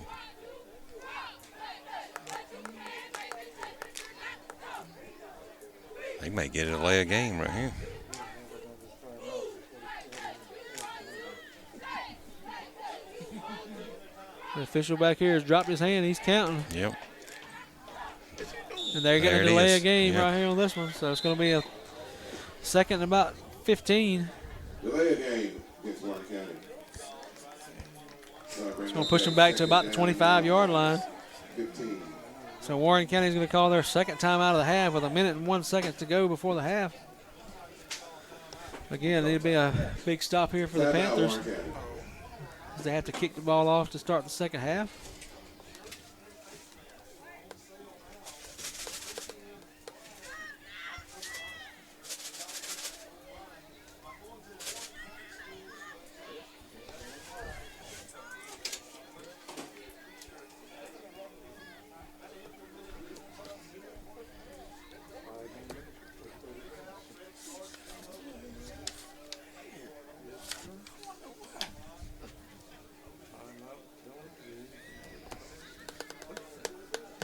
They may get a delay a game right here. The official back here has dropped his hand. He's counting. Yep. And they're getting There a it delay is. a game Yep. right here on this one. So it's going to be a second and about 15. Delay a game against Warren County. It's going to push them back to about the 25-yard line. 15. So Warren County is going to call their second time out of the half with 1 minute and 1 second to go before the half. Again, it'll be a big stop here for the Timeout, Panthers. Warren County. As they have to kick the ball off to start the second half.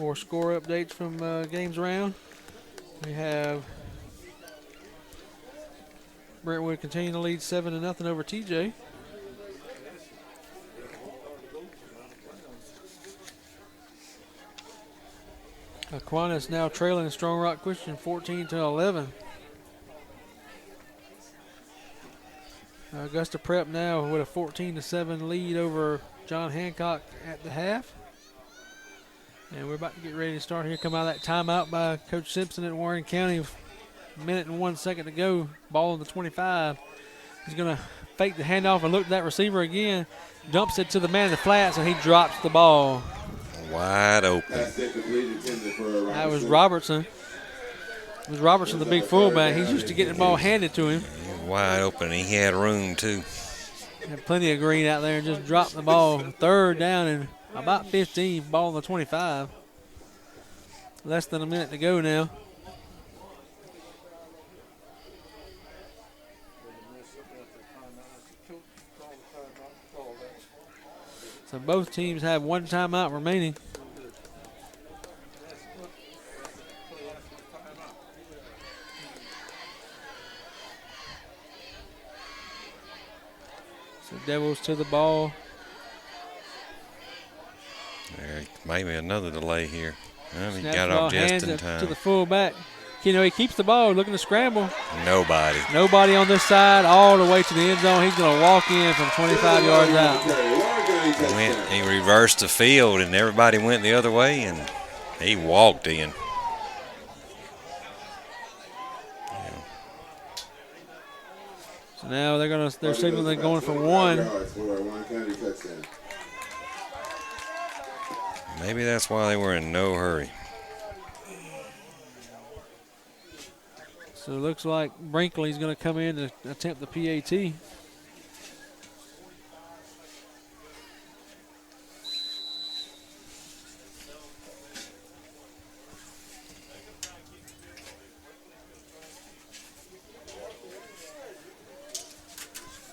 More score updates from games around. We have Brentwood continuing to lead 7-0 over TJ. Aquinas now trailing Strong Rock Christian 14-11. Augusta Prep now with a 14-7 lead over John Hancock at the half. And we're about to get ready to start here. Come out of that timeout by Coach Simpson at Warren County. 1 minute and 1 second to go. Ball on the 25. He's going to fake the handoff and look at that receiver again. Dumps it to the man in the flats, and he drops the ball. Wide open. That's incomplete, intended for Robertson. That was Robertson. It was Robertson, the big fullback. He's used to getting the ball handed to him. Wide open. He had room, too. Had plenty of green out there and just dropped the ball. Third down and about 15. Ball on the 25. Less than a minute to go now. So both teams have 1 timeout remaining. So Devils to the ball. There, maybe another delay here. Well, he Snaps got the ball, off just hands in it to the time. fullback. You know, he keeps the ball, looking to scramble. Nobody. Nobody on this side, all the way to the end zone. He's going to walk in from 25 yards out. He reversed the field, and everybody went the other way, and he walked in. So now they're signaling going for 1. Maybe that's why they were in no hurry. So it looks like Brinkley's going to come in to attempt the PAT.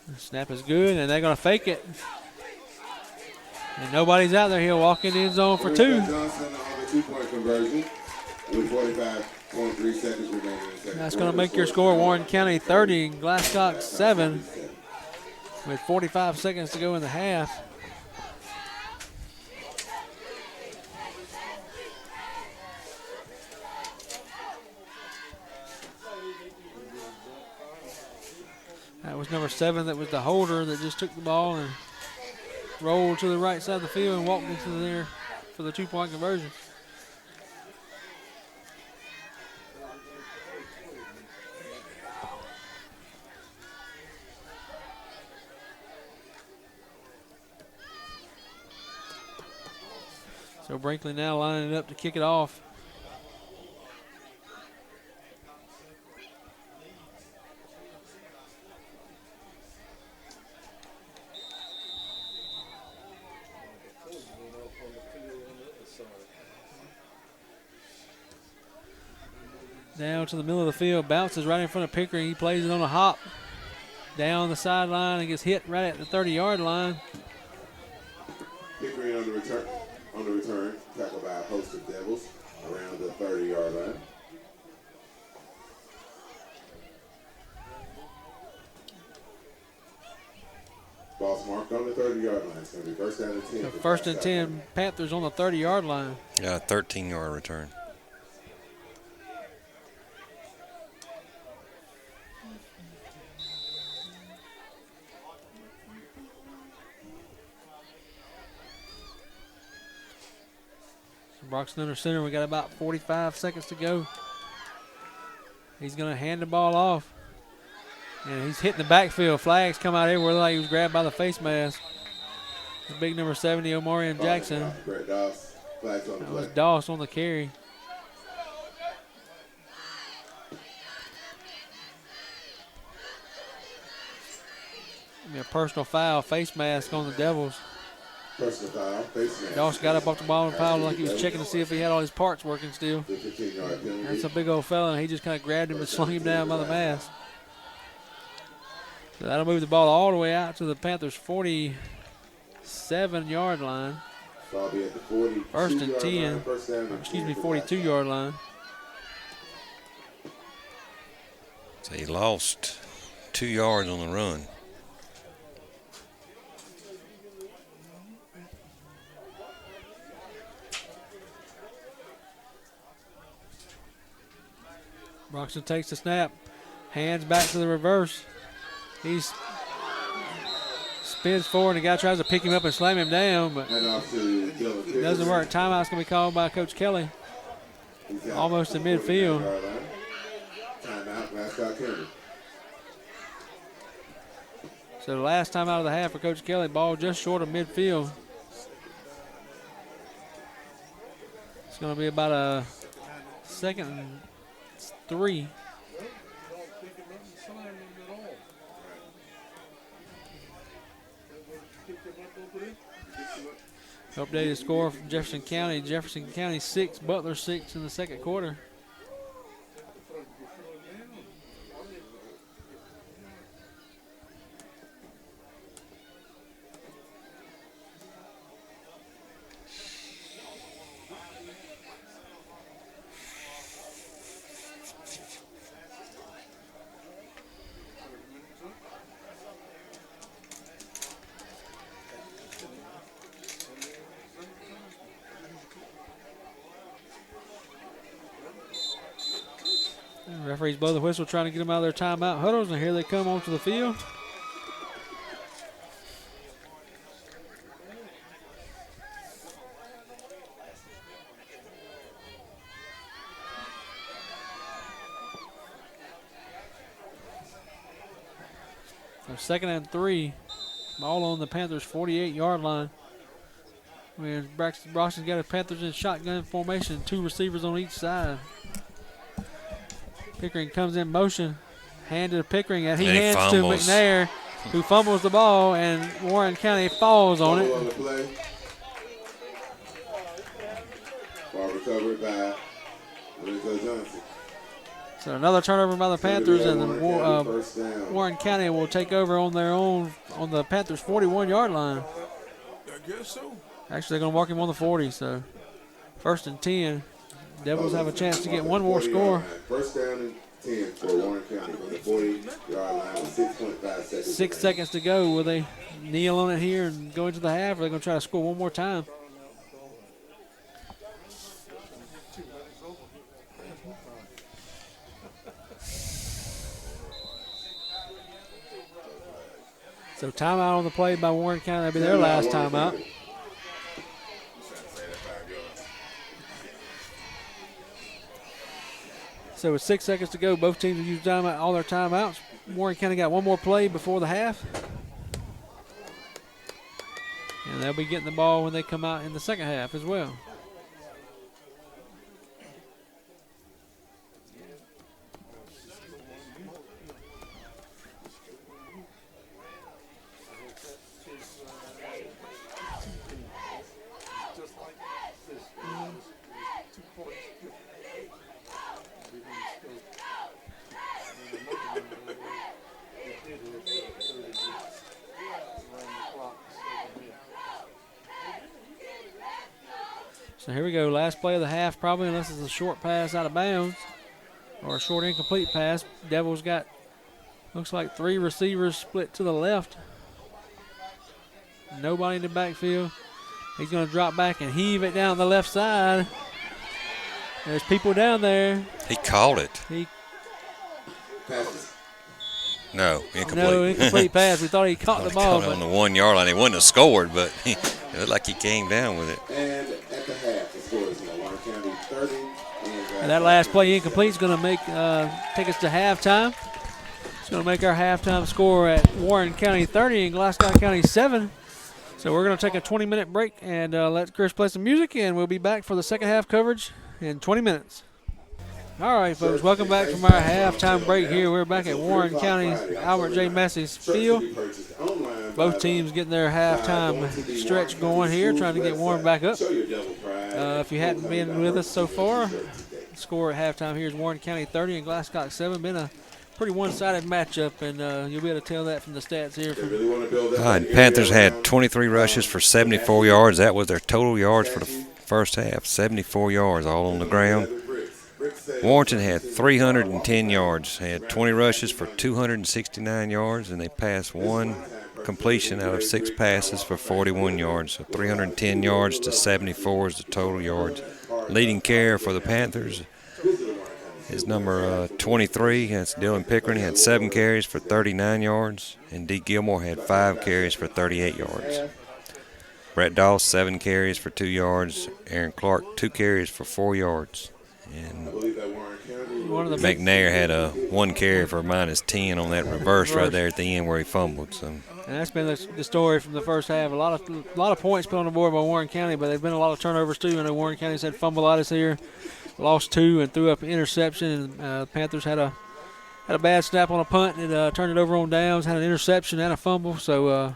The snap is good, and they're going to fake it. And nobody's out there. He'll walk in the end zone for 2. Johnson on the 2-point conversion with 45.3 seconds remaining in the second. That's going to make your score Warren County 30 and Glascock 7 with 45 seconds to go in the half. That was number 7. That was the holder that just took the ball and rolled to the right side of the field and walked into there for the 2-point conversion. So Brinkley now lining it up to kick it off. Down to the middle of the field, bounces right in front of Pickering. He plays it on a hop down the sideline and gets hit right at the 30-yard line. Pickering on the return, tackled by a host of Devils around the 30-yard line. Ball's marked on the 30-yard line. It's going to be first down and 10. So first and 10, Panthers on the 30-yard line. Yeah, a 13-yard return. Broxton under center. We got about 45 seconds to go. He's going to hand the ball off. And he's hitting the backfield. Flags come out everywhere like he was grabbed by the face mask. The big number 70, Omarion Jackson. That was Doss on the carry. A personal foul, face mask on the Devils. Personal foul, face mask. Doss got up off the bottom pile like he was checking to see if he had all his parts working still. That's a big old fella, and he just kind of grabbed him and slung him down by the mask. So that'll move the ball all the way out to the Panthers' 47-yard line. First and 10. Excuse me, 42-yard line. So he lost 2 yards on the run. Broxton takes the snap, hands back to the reverse. He spins forward, and the guy tries to pick him up and slam him down, but it doesn't work. Timeout's going to be called by Coach Kelly. Almost in midfield. Timeout, Glascock County. So the last time out of the half for Coach Kelly, ball just short of midfield. It's going to be about a 2nd and 3. Updated score from Jefferson County. Jefferson County 6, Butler 6 in the second quarter. Referees blow the whistle, trying to get them out of their timeout huddles, and here they come onto the field. So 2nd and 3, ball on the Panthers' 48-yard line. Broxton's got the Panthers in shotgun formation, 2 receivers on each side. Pickering comes in motion, handed to Pickering, and he hands fumbles to McNair, who fumbles the ball, and Warren County falls on it. Ball recovered by Lorenzo Johnson. So another turnover by the Panthers, and then Warren County will take over on their own on the Panthers' 41-yard line. I guess so. Actually, they're going to walk him on the 40, so 1st and 10. Devils have a chance to get one more score. First down and 10 for Warren County from the 40-yard line with 6.5 seconds. 6 seconds to go. Will they kneel on it here and go into the half, or are they going to try to score one more time? So timeout on the play by Warren County. That'll be their last timeout. So with 6 seconds to go, both teams have used all their timeouts. Warren County got one more play before the half. And they'll be getting the ball when they come out in the second half as well. So here we go, last play of the half probably, unless it's a short pass out of bounds or a short incomplete pass. Devils got, looks like 3 receivers split to the left. Nobody in the backfield. He's going to drop back and heave it down the left side. There's people down there. He caught it. No, incomplete. No, incomplete pass. We thought he caught the ball. Caught it on the 1 yard line. He wouldn't have scored, but it looked like he came down with it. And at the half, the score is Warren County 30. And that last play incomplete is going to take us to halftime. It's going to make our halftime score at Warren County 30 and Glascock County 7. So we're going to take a 20-minute break and let Chris play some music, and we'll be back for the second half coverage in 20 minutes. All right, folks, welcome back from our halftime break here. We're back at Warren County Albert J. Massey's field. Both teams getting their halftime stretch going here, trying to get Warren back up. If you hadn't been with us so far, the score at halftime here is Warren County 30 and Glascock 7. Been a pretty one-sided matchup, and you'll be able to tell that from the stats here. Panthers had 23 rushes for 74 yards. That was their total yards for the first half, 74 yards all on the ground. Warrenton had 310 yards, had 20 rushes for 269 yards, and they passed 1 completion out of 6 passes for 41 yards. So 310 yards to 74 is the total yards. Leading carrier for the Panthers is number 23. That's Dylan Pickering. He had 7 carries for 39 yards, and D. Gilmore had 5 carries for 38 yards. Brett Doss, 7 carries for 2 yards. Aaron Clark, 2 carries for 4 yards. And McNair had a 1 carry for -10 on that reverse right there at the end where he fumbled. So. And that's been the story from the first half. A lot of points put on the board by Warren County, but there's been a lot of turnovers too. I know Warren County's had fumbleitis here, lost 2 and threw up an interception. And Panthers had a bad snap on a punt and turned it over on downs, had an interception and a fumble. So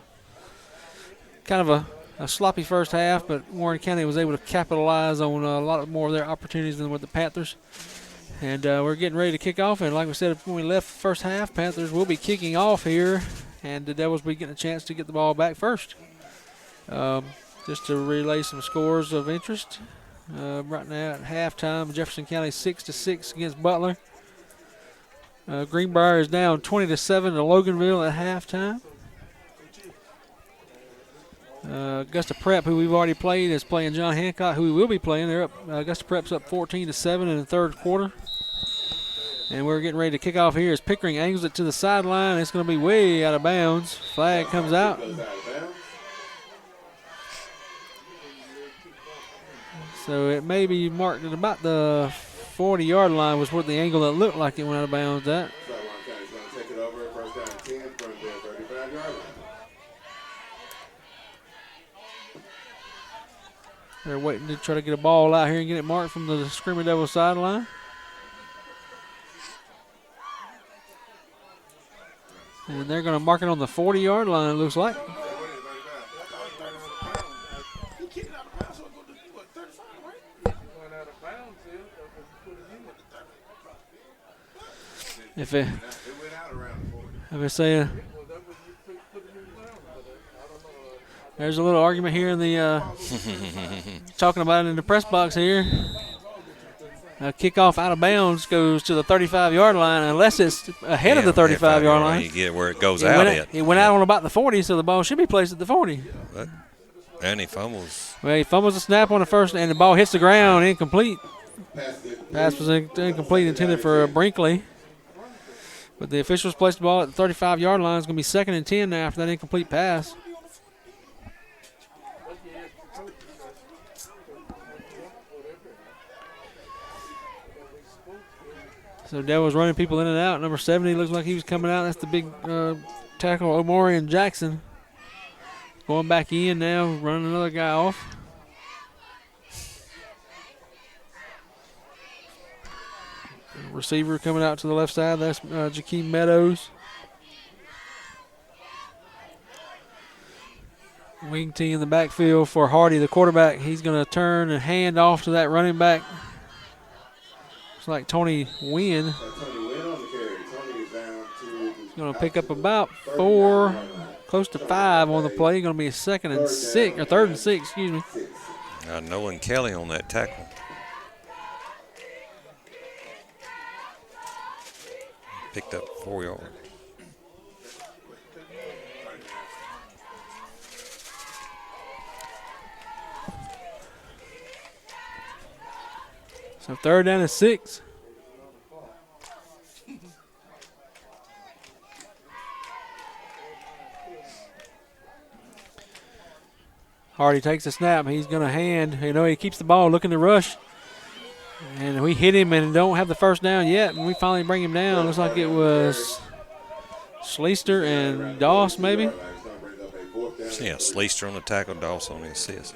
kind of a sloppy first half, but Warren County was able to capitalize on a lot more of their opportunities than with the Panthers. And we're getting ready to kick off, and like we said when we left the first half, Panthers will be kicking off here, and the Devils will be getting a chance to get the ball back first. Just to relay some scores of interest. Right now at halftime, Jefferson County 6-6 against Butler. Greenbrier is down 20-7 to Loganville at halftime. Augusta Prep, who we've already played, is playing John Hancock, who we will be playing. They're up. Augusta Prep's up 14-7 in the third quarter. And we're getting ready to kick off here as Pickering angles it to the sideline. It's going to be way out of bounds. Flag comes out. So it may be marked at about the 40-yard line was what the angle that looked like it went out of bounds at. They're waiting to try to get a ball out here and get it marked from the Screaming Devil sideline. And they're going to mark it on the 40-yard line, it looks like. If I say there's a little argument here in the talking about it in the press box here. Kickoff out of bounds goes to the 35-yard line unless it's ahead of the 35-yard line. You get where it goes out at. It went out on about the 40, so the ball should be placed at the 40. And he fumbles. Well, he fumbles the snap on the first, and the ball hits the ground, incomplete. Pass was incomplete, intended for Brinkley. But the officials placed the ball at the 35-yard line. It's going to be 2nd and 10 now after that incomplete pass. So Devils running people in and out. Number 70 looks like he was coming out. That's the big tackle, Omori and Jackson. Going back in now, running another guy off. Receiver coming out to the left side. That's Jakeem Meadows. Wing T in the backfield for Hardy, the quarterback. He's going to turn and hand off to that running back. Looks like Tony Wynn. He's going to pick up about 4, close to 5 on the play. Going to be a 2nd and 6, or 3rd and 6, excuse me. Nolan Kelly on that tackle. Picked up 4 yards. So 3rd down and 6. Hardy takes the snap. He's going to hand. He keeps the ball, looking to rush. And we hit him and don't have the first down yet. And we finally bring him down. Looks like it was Schleister and Doss, maybe. Yeah, Schleister on the tackle, Doss on the assist.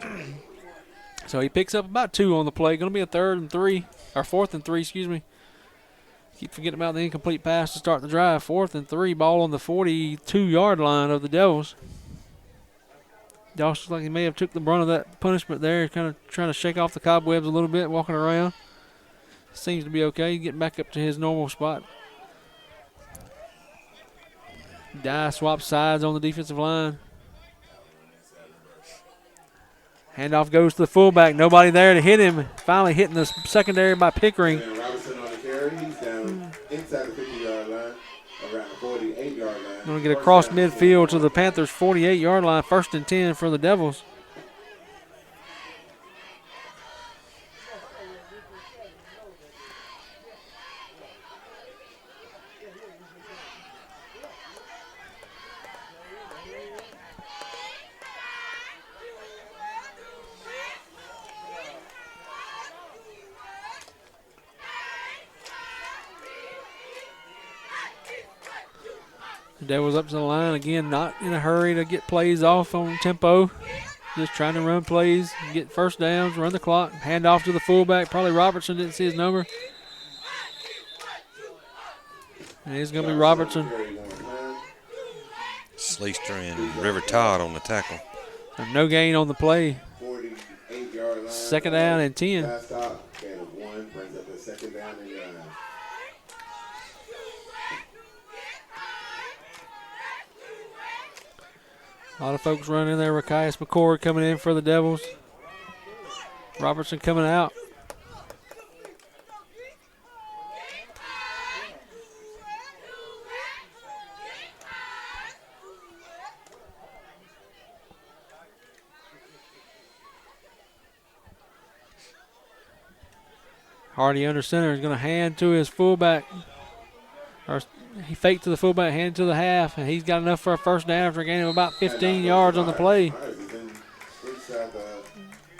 So he picks up about 2 on the play. Going to be a 3rd and 3, or 4th and 3, excuse me. Keep forgetting about the incomplete pass to start the drive. 4th and 3, ball on the 42-yard line of the Devils. Doss looks like he may have took the brunt of that punishment there, kind of trying to shake off the cobwebs a little bit, walking around. Seems to be okay, getting back up to his normal spot. Dye swaps sides on the defensive line. Handoff goes to the fullback. Nobody there to hit him. Finally hitting the secondary by Pickering. Robinson on the carry. He's down inside the 50-yard line, around the 48-yard line. Going to get across midfield to the Panthers' 48-yard line. 1st and 10 for the Devils. Devils up to the line again, not in a hurry to get plays off on tempo. Just trying to run plays, get first downs, run the clock, hand off to the fullback. Probably Robertson, didn't see his number. And it's going to be Robertson. Schleister and River Todd on the tackle. So no gain on the play. 48-yard line. 2nd down and 10. Glascock, gain of 1, brings up the 2nd down and 9. A lot of folks running in there. Rakias McCord coming in for the Devils. Robertson coming out. Hardy under center is going to hand to his fullback. Or he faked to the fullback, handed to the half, and he's got enough for a first down after a gain of about 15 yards on the play.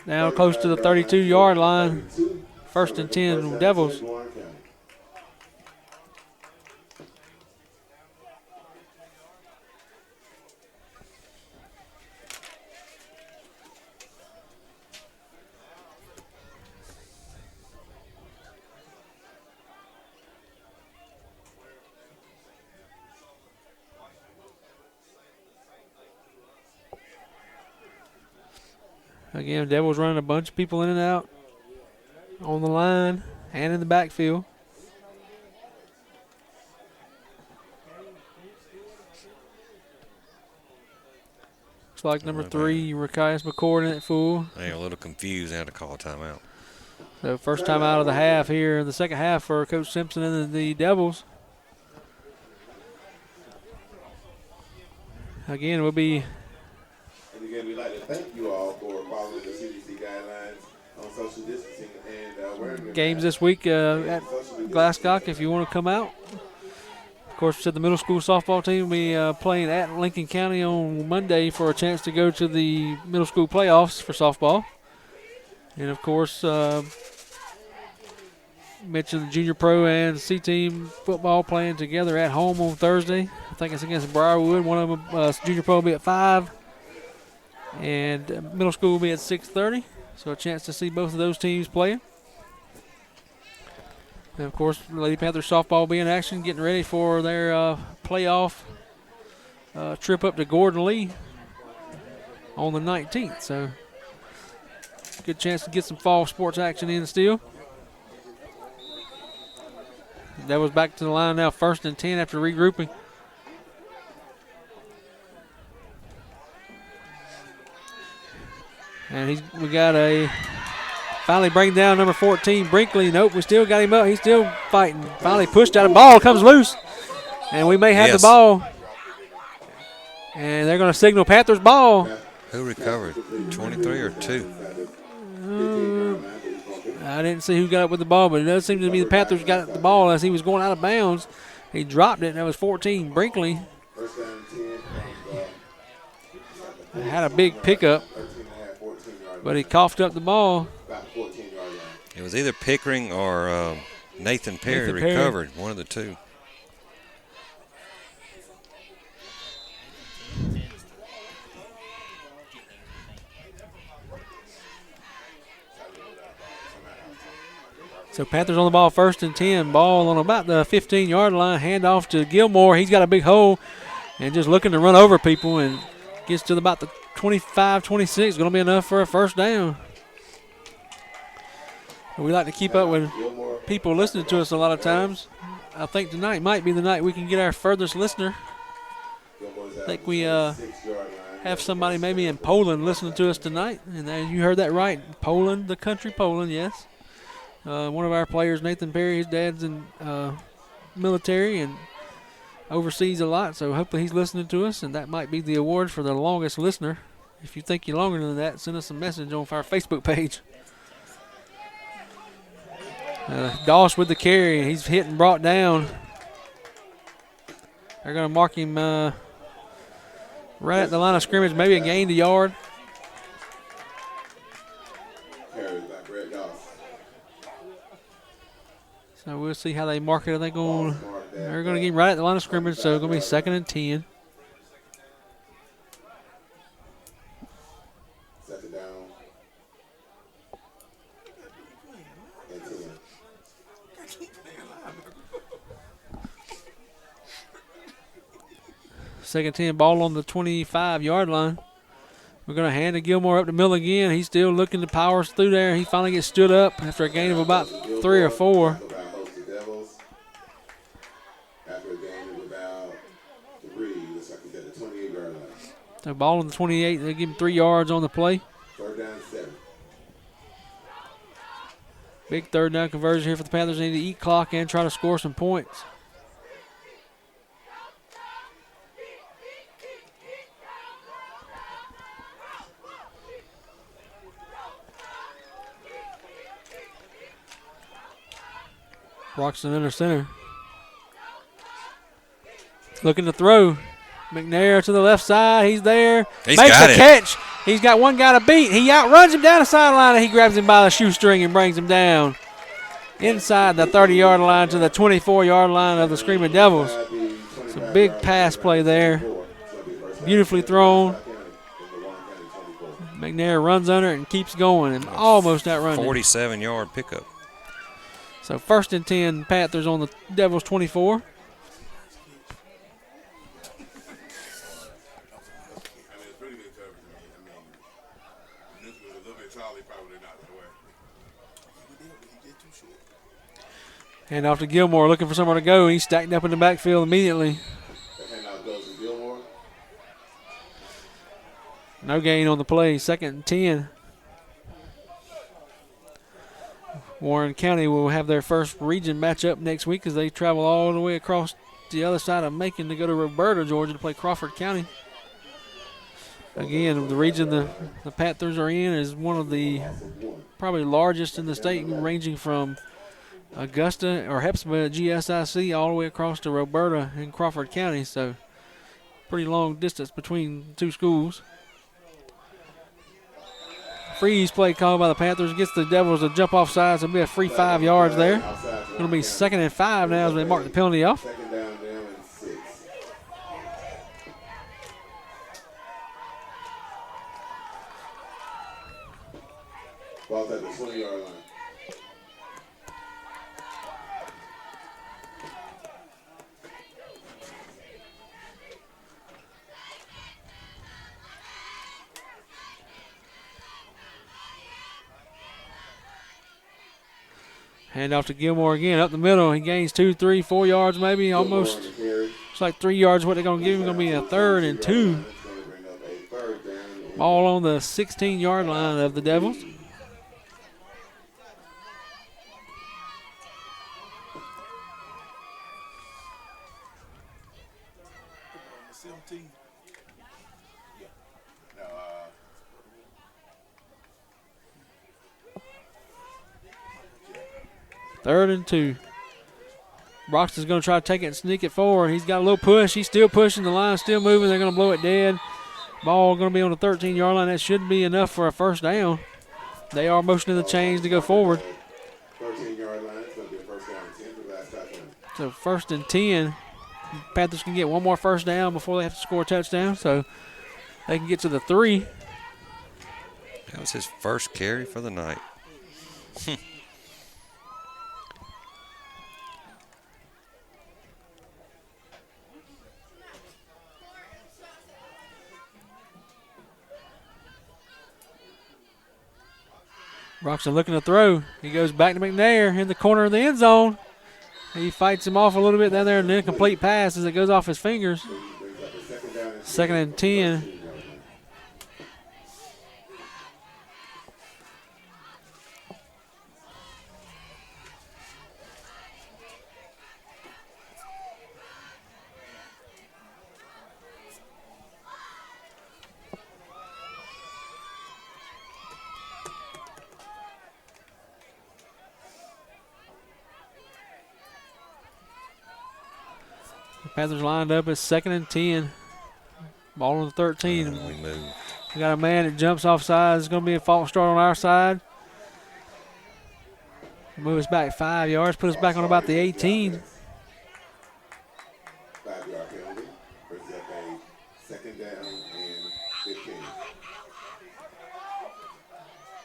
Now close to the 32-yard line. 1st and 10 Devils. Again, Devils running a bunch of people in and out on the line and in the backfield. Looks like number 3, Rakias McCord in at full. They're a little confused. They had to call a timeout. So first time out of the half here in the second half for Coach Simpson and the Devils. Again, we'll be... And again, we'd like to thank you all for following the CDC guidelines on social distancing and wearing your games mask. this week at Glascock if you want to come out. Of course, we said the middle school softball team will be playing at Lincoln County on Monday for a chance to go to the middle school playoffs for softball. And, of course, mentioned the junior pro and C team football playing together at home on Thursday. I think it's against Briarwood. One of them, junior pro, will be at 5, and middle school will be at 6:30. So a chance to see both of those teams playing. And, of course, Lady Panthers softball will be in action, getting ready for their playoff trip up to Gordon Lee on the 19th. So, good chance to get some fall sports action in still. That was back to the line now, 1st and 10 after regrouping. And we got a finally bring down number 14, Brinkley. Nope, we still got him up. He's still fighting. Finally pushed out. The ball comes loose. And we may have the ball. And they're going to signal Panthers ball. Who recovered? 23 or 2? I didn't see who got up with the ball, but it does seem to be the Panthers got the ball as he was going out of bounds. He dropped it, and that was 14, Brinkley. Had a big pickup, but he coughed up the ball. It was either Pickering or Nathan Perry recovered, one of the two. So Panthers on the ball, 1st and 10. Ball on about the 15-yard line. Hand off to Gilmore. He's got a big hole and just looking to run over people and gets to about the 25, 26. Going to be enough for a first down. We like to keep up with people listening to us a lot of times. I think tonight might be the night we can get our furthest listener. I think we have somebody maybe in Poland listening to us tonight. And you heard that right. Poland, the country Poland, yes. One of our players, Nathan Perry, his dad's in military and overseas a lot, so hopefully he's listening to us, and that might be the award for the longest listener. If you think you're longer than that, send us a message on our Facebook page. Doss with the carry, he's hit and brought down. They're going to mark him right at the line of scrimmage, maybe a gain to yard. So we'll see how they mark it. They're going to get him right at the line of scrimmage, so it's going to be 2nd and 10. Second down. And 10. Second 10, ball on the 25-yard line. We're going to hand it Gilmore up the middle again. He's still looking to power us through there. He finally gets stood up after a gain of about 3 or 4. So ball on the 28. They give him 3 yards on the play. 3rd down, 7. Big 3rd down conversion here for the Panthers. They need to eat clock and try to score some points. Roxton under center. Looking to throw. McNair to the left side. He's there. He's Makes got the it. catch. He's got one guy to beat. He outruns him down the sideline, and he grabs him by the shoestring and brings him down inside the 30-yard line to the 24-yard line of the Screaming Devils. It's a big pass play there. Beautifully thrown. McNair runs under it and keeps going and almost outruns him. 47-yard pickup. So 1st and 10, Panthers on the Devils' 24. Hand off to Gilmore, looking for somewhere to go. He's stacked up in the backfield immediately. No gain on the play. 2nd and 10. Warren County will have their first region matchup next week as they travel all the way across the other side of Macon to go to Roberta, Georgia to play Crawford County. Again, the region the Panthers are in is one of the probably largest in the state, ranging from Augusta or Hepzibah GSIC all the way across to Roberta in Crawford County. So pretty long distance between the two schools. Freeze play called by the Panthers. Gets the Devils to jump off sides. It'll be a free 5 yards there. Going to be 2nd and 5 now as they mark the penalty off. Second down now and 6. Ball's at the 20-yard line. Hand off to Gilmore again, up the middle. He gains 2, 3, 4 yards maybe, almost. It's like 3 yards what they're going to give him. Going to be a 3rd and 2. Ball on the 16-yard line of the Devils. Third and 2. Broxton's going to try to take it and sneak it forward. He's got a little push. He's still pushing. The line's still moving. They're going to blow it dead. Ball going to be on the 13-yard line. That should be enough for a first down. They are motioning the chains to go forward. 13-yard line. It's going to be a first down and 10 for Glascock. So 1st and 10. Panthers can get one more first down before they have to score a touchdown. So they can get to the 3. That was his first carry for the night. Broxton looking to throw. He goes back to McNair in the corner of the end zone. He fights him off a little bit down there, and then a complete pass as it goes off his fingers. 2nd and 10. Panthers lined up as 2nd and 10. Ball on the 13. We move. We got a man that jumps off sides. It's going to be a false start on our side. Move us back 5 yards. Put us back on about the 18. 5-yard penalty. Brings up a 2nd down and 15.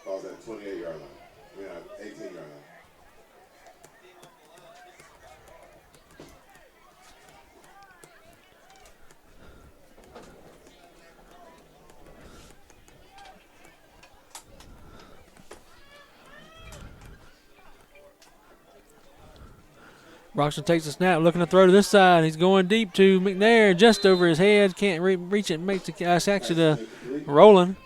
Ball's at the 28-yard line. We have 18-yard line. Broxton takes a snap, looking to throw to this side. He's going deep to McNair, just over his head. Can't reach it. Makes the catch. Actually to Rowland.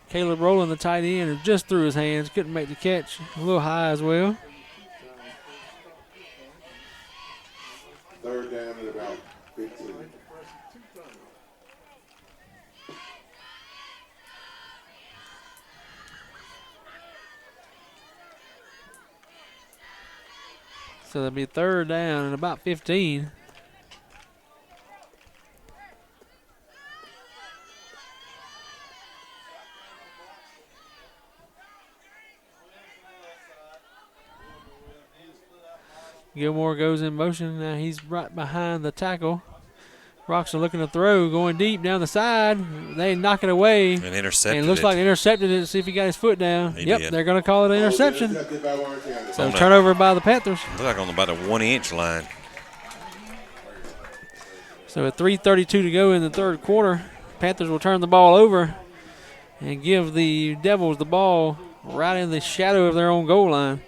Caleb Rowland, the tight end, who just threw his hands. Couldn't make the catch. A little high as well. 3rd down at about 15. So that'll be 3rd down and about 15. Gilmore goes in motion. Now he's right behind the tackle. Broxton looking to throw, going deep down the side. They knock it away. And intercepted And it looks it. like they intercepted it. See if he got his foot down. He Yep, did. they're going to call it an interception. Intercepted by Warren County. So turnover by the Panthers. Looked like on about a 1-inch line. So with 3:32 to go in the 3rd quarter, Panthers will turn the ball over and give the Devils the ball right in the shadow of their own goal line.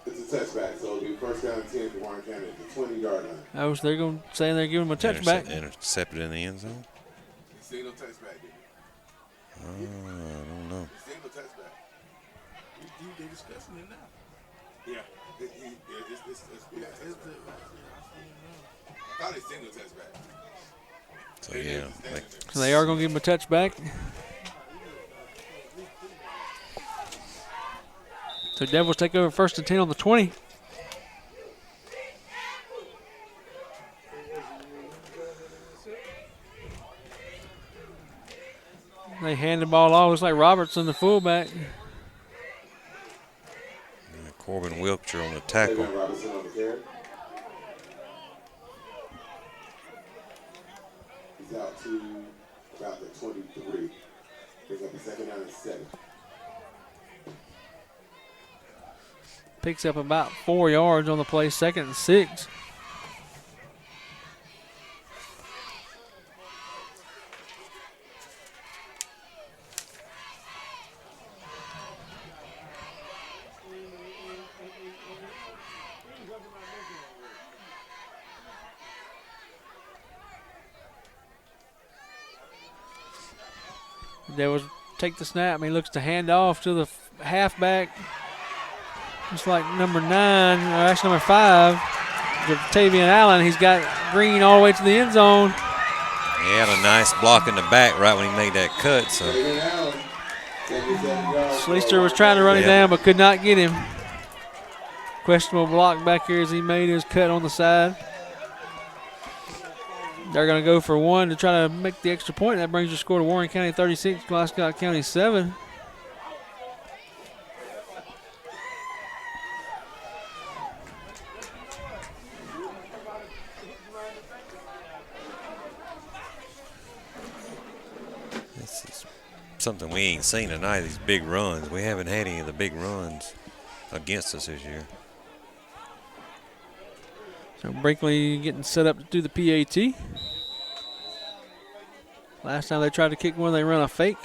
It's a touchback, so it'll be first down and 10 for Warren County at the 20-yard line. Oh, so they're going to say they're giving them a touchback. Intercepted in the end zone. Single touchback. I don't know. Single touchback. They discussing it now. Yeah. I thought it's single touchback. So, yeah. So they are going to give them a touchback. So Devils take over 1st and 10 on the 20. They hand the ball off. Looks like Robertson, the fullback. Corbin Wiltshire on the tackle. Robinson on the carry. He's out to about the 23. Picks up a second down and 7. Picks up about 4 yards on the play, 2nd and 6. There was take the snap. He looks to hand off to the halfback. It's like number 9, or actually number 5, Jatavian Allen. He's got Green all the way to the end zone. He had a nice block in the back right when he made that cut. So Schleister was trying to run him down but could not get him. Questionable block back here as he made his cut on the side. They're going to go for 1 to try to make the extra point. That brings the score to Warren County 36, Glascock County 7. this is something we ain't seen tonight, these big runs. We haven't had any of the big runs against us this year. So Brinkley getting set up to do the PAT. Last time they tried to kick one, they run a fake.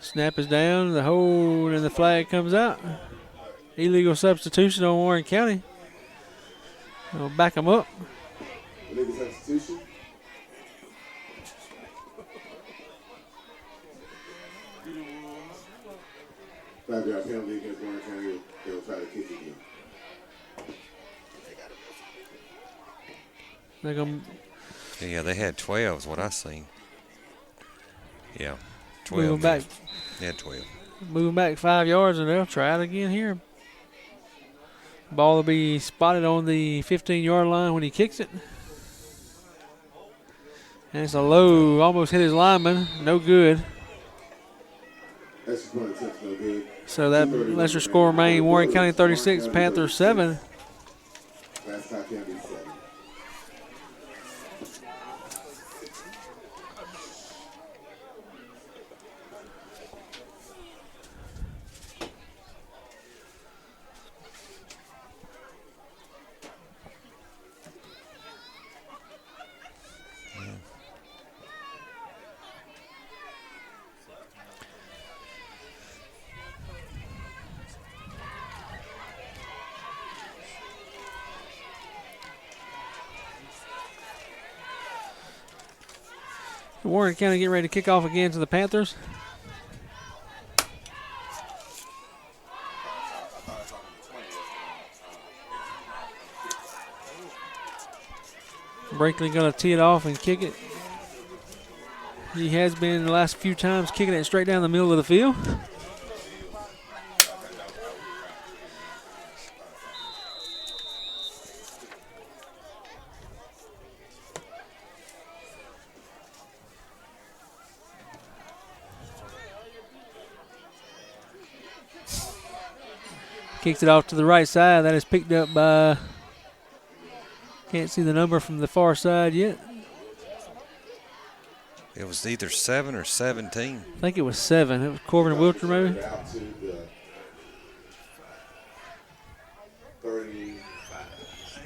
Snap is down, the hold, and the flag comes out. Illegal substitution on Warren County. We'll back them up. Illegal substitution. Five-yard penalty against Warren County. They'll try to kick again. They're going Yeah, they had 12 is what I seen. Yeah, 12. moving back. They had 12. Moving back 5 yards, and they'll try it again here. Ball will be spotted on the 15-yard line when he kicks it. And it's a low, almost hit his lineman. No good. That's just one attempt, no good. So that lesser score remain Warren County 36, Panthers 7. Glascock County 7. Warren County getting ready to kick off again to the Panthers. Brinkley going to tee it off and kick it. He has been the last few times kicking it straight down the middle of the field. Kicks it off to the right side. That is picked up by, can't see the number from the far side yet. It was either 7 or 17. I think it was 7. It was Corbin Wiltshire maybe. Out to the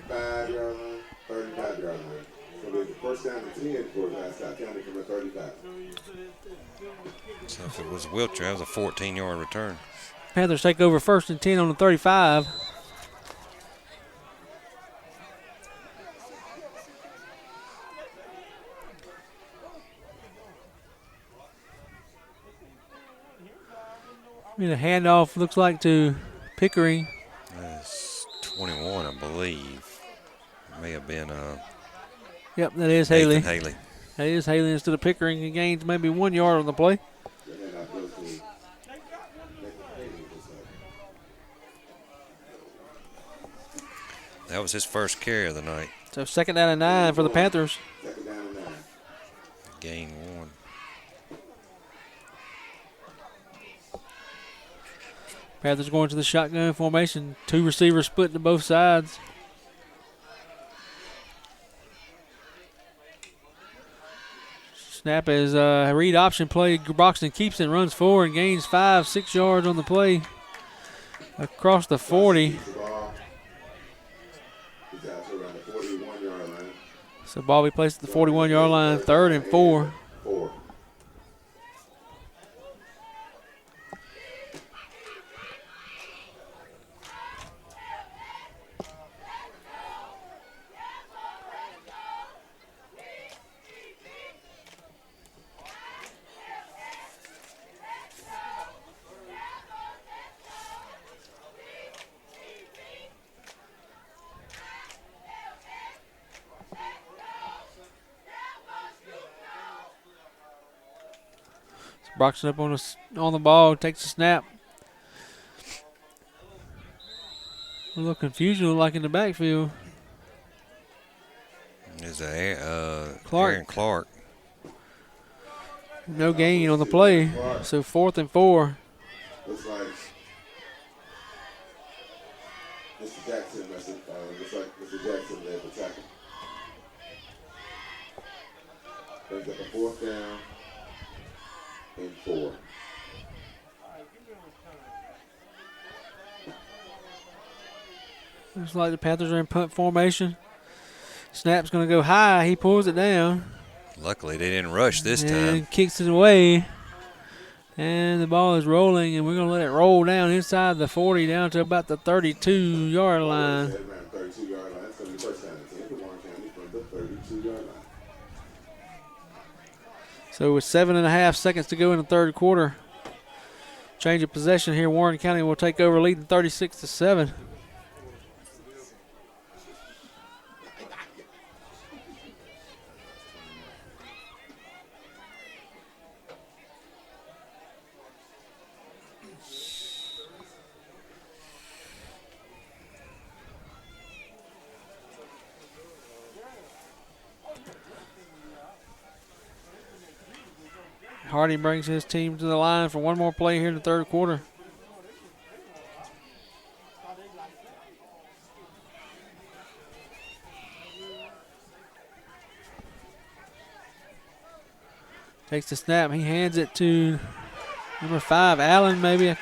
35-yard line, 35-yard line. So it's the first down and 10 for Glascock County from the 35. So if it was Wiltshire, that was a 14-yard return. Panthers take over 1st and 10 on the 35. I mean, a handoff looks like to Pickering. That's 21, I believe. May have been Yep, that is Haley. Nathan Haley. That is Haley instead of Pickering. He gains maybe 1 yard on the play. That was his first carry of the night. So 2nd down and 9 for the Panthers. 2nd down and 9. Gain 1. Panthers going to the shotgun formation. 2 receivers split to both sides. Snap is a read option play. Broxton keeps it, runs forward, and gains 5-6 yards on the play. Across the 40. So ball be placed at the 41-yard line, 3rd and 4. Broxton up on the ball, takes a snap. A little confusion like in the backfield. Is Clark. Aaron Clark. No gain on the play, so 4th and 4. Looks like Mr. Jackson looks like Mr. Jackson led the tackle. Brings up a 4th down and 4. Looks like the Panthers are in punt formation. Snap's going to go high. He pulls it down. Luckily, they didn't rush this and time. Kicks it away. And the ball is rolling, and we're going to let it roll down inside the 40 down to about the 32-yard line. Around 32-yard line. That's going to be first down and 10 for Warren County from the 32-yard line. So with 7.5 seconds to go in the third quarter, change of possession here. Warren County will take over, leading 36-7. Hardy brings his team to the line for one more play here in the third quarter. Takes the snap. He hands it to number 5, Allen, maybe.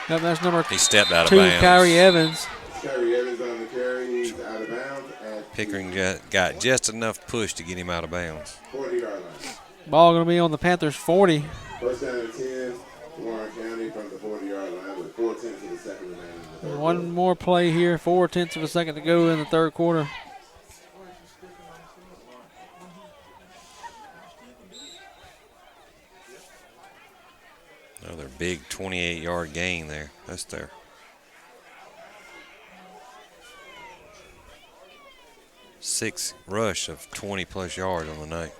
Nope, that's number He stepped out of 2, bounds. Kyrie Evans. Kyrie Evans on the carry. He's out of bounds at Pickering got just enough push to get him out of bounds. 40-yard line. Ball going to be on the Panthers' 40. First down and 10, Warren County from the 40-yard line with 4/10 of the second remaining in the third One quarter. more play here, 4/10 of a second to go in the third quarter. Another big 28-yard gain there. That's their 6th rush of 20-plus yards on the night.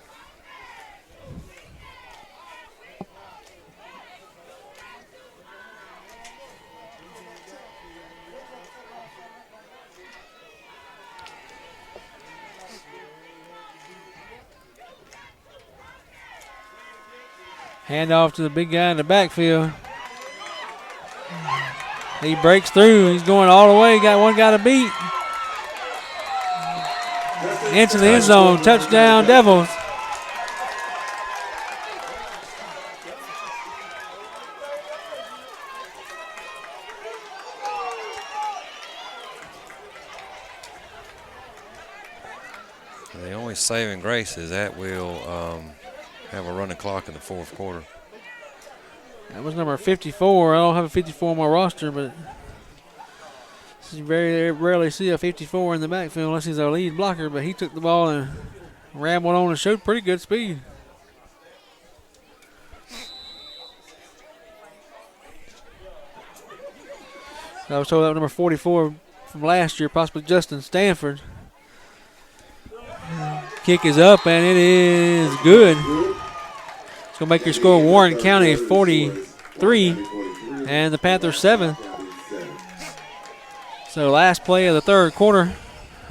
Handoff to the big guy in the backfield. He breaks through. He's going all the way. Got one guy to beat. Into the end zone. Touchdown, Devils. The only saving grace is that we'll have a running clock in the fourth quarter. That was number 54. I don't have a 54 on my roster, but you very rarely see a 54 in the backfield unless he's our lead blocker. But he took the ball and ran one on and showed pretty good speed. I was told that was number 44 from last year, possibly Justin Stanford. Kick is up, and it is good. It's going to make your score Warren County 43 and the Panthers 7. So last play of the third quarter.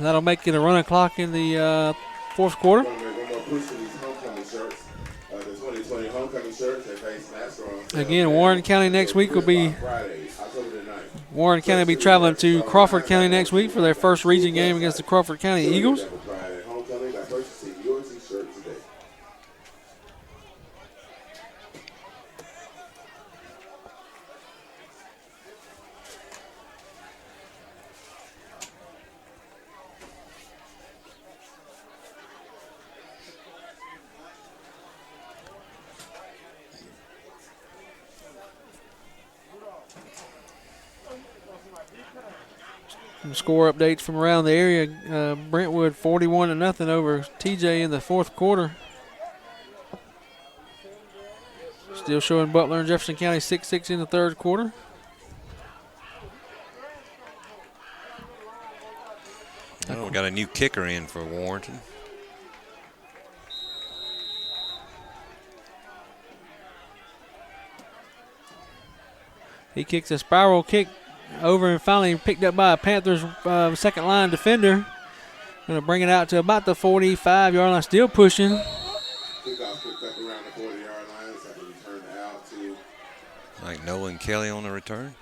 That'll make it a running clock in the fourth quarter. We're going to make one more push for these homecoming shirts. The 2020 homecoming shirts. They face NASCAR on sale. Again, Warren County next week will be Friday, October the 9th. Warren County will be traveling to Crawford County next week for their first region game against the Crawford County Eagles. Homecoming by purchasing your t-shirt today. Some score updates from around the area. Brentwood 41-0 over TJ in the fourth quarter. Still showing Butler and Jefferson County 6-6 in the third quarter. Oh, we got a new kicker in for Warrenton. He kicks a spiral kick over and finally picked up by a Panthers second line defender. Going to bring it out to about the 45-yard line. Still pushing. Kickoff picked up around the 40-yard line. It's like we turned out to. Like Nolan Kelly on the return.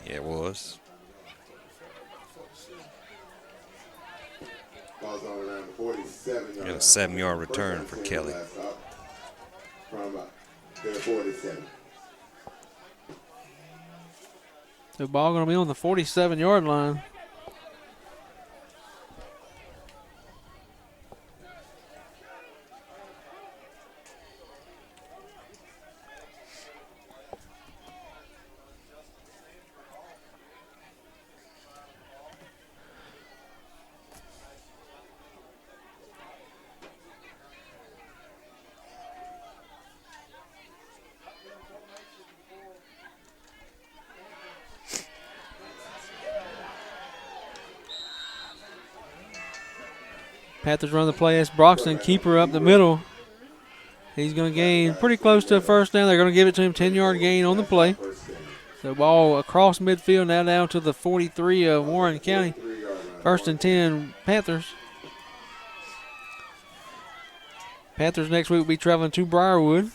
Yeah, it was. Ball's on around the 47-yard line. Got a 7-yard return for Kelly. From their 47. The ball going to be on the 47-yard line. Panthers run the play as Broxton, keeper up the middle. He's going to gain pretty close to a first down. They're going to give it to him, 10-yard gain on the play. So ball across midfield now down to the 43 of Warren County. First and 10 Panthers. Panthers next week will be traveling to Briarwood.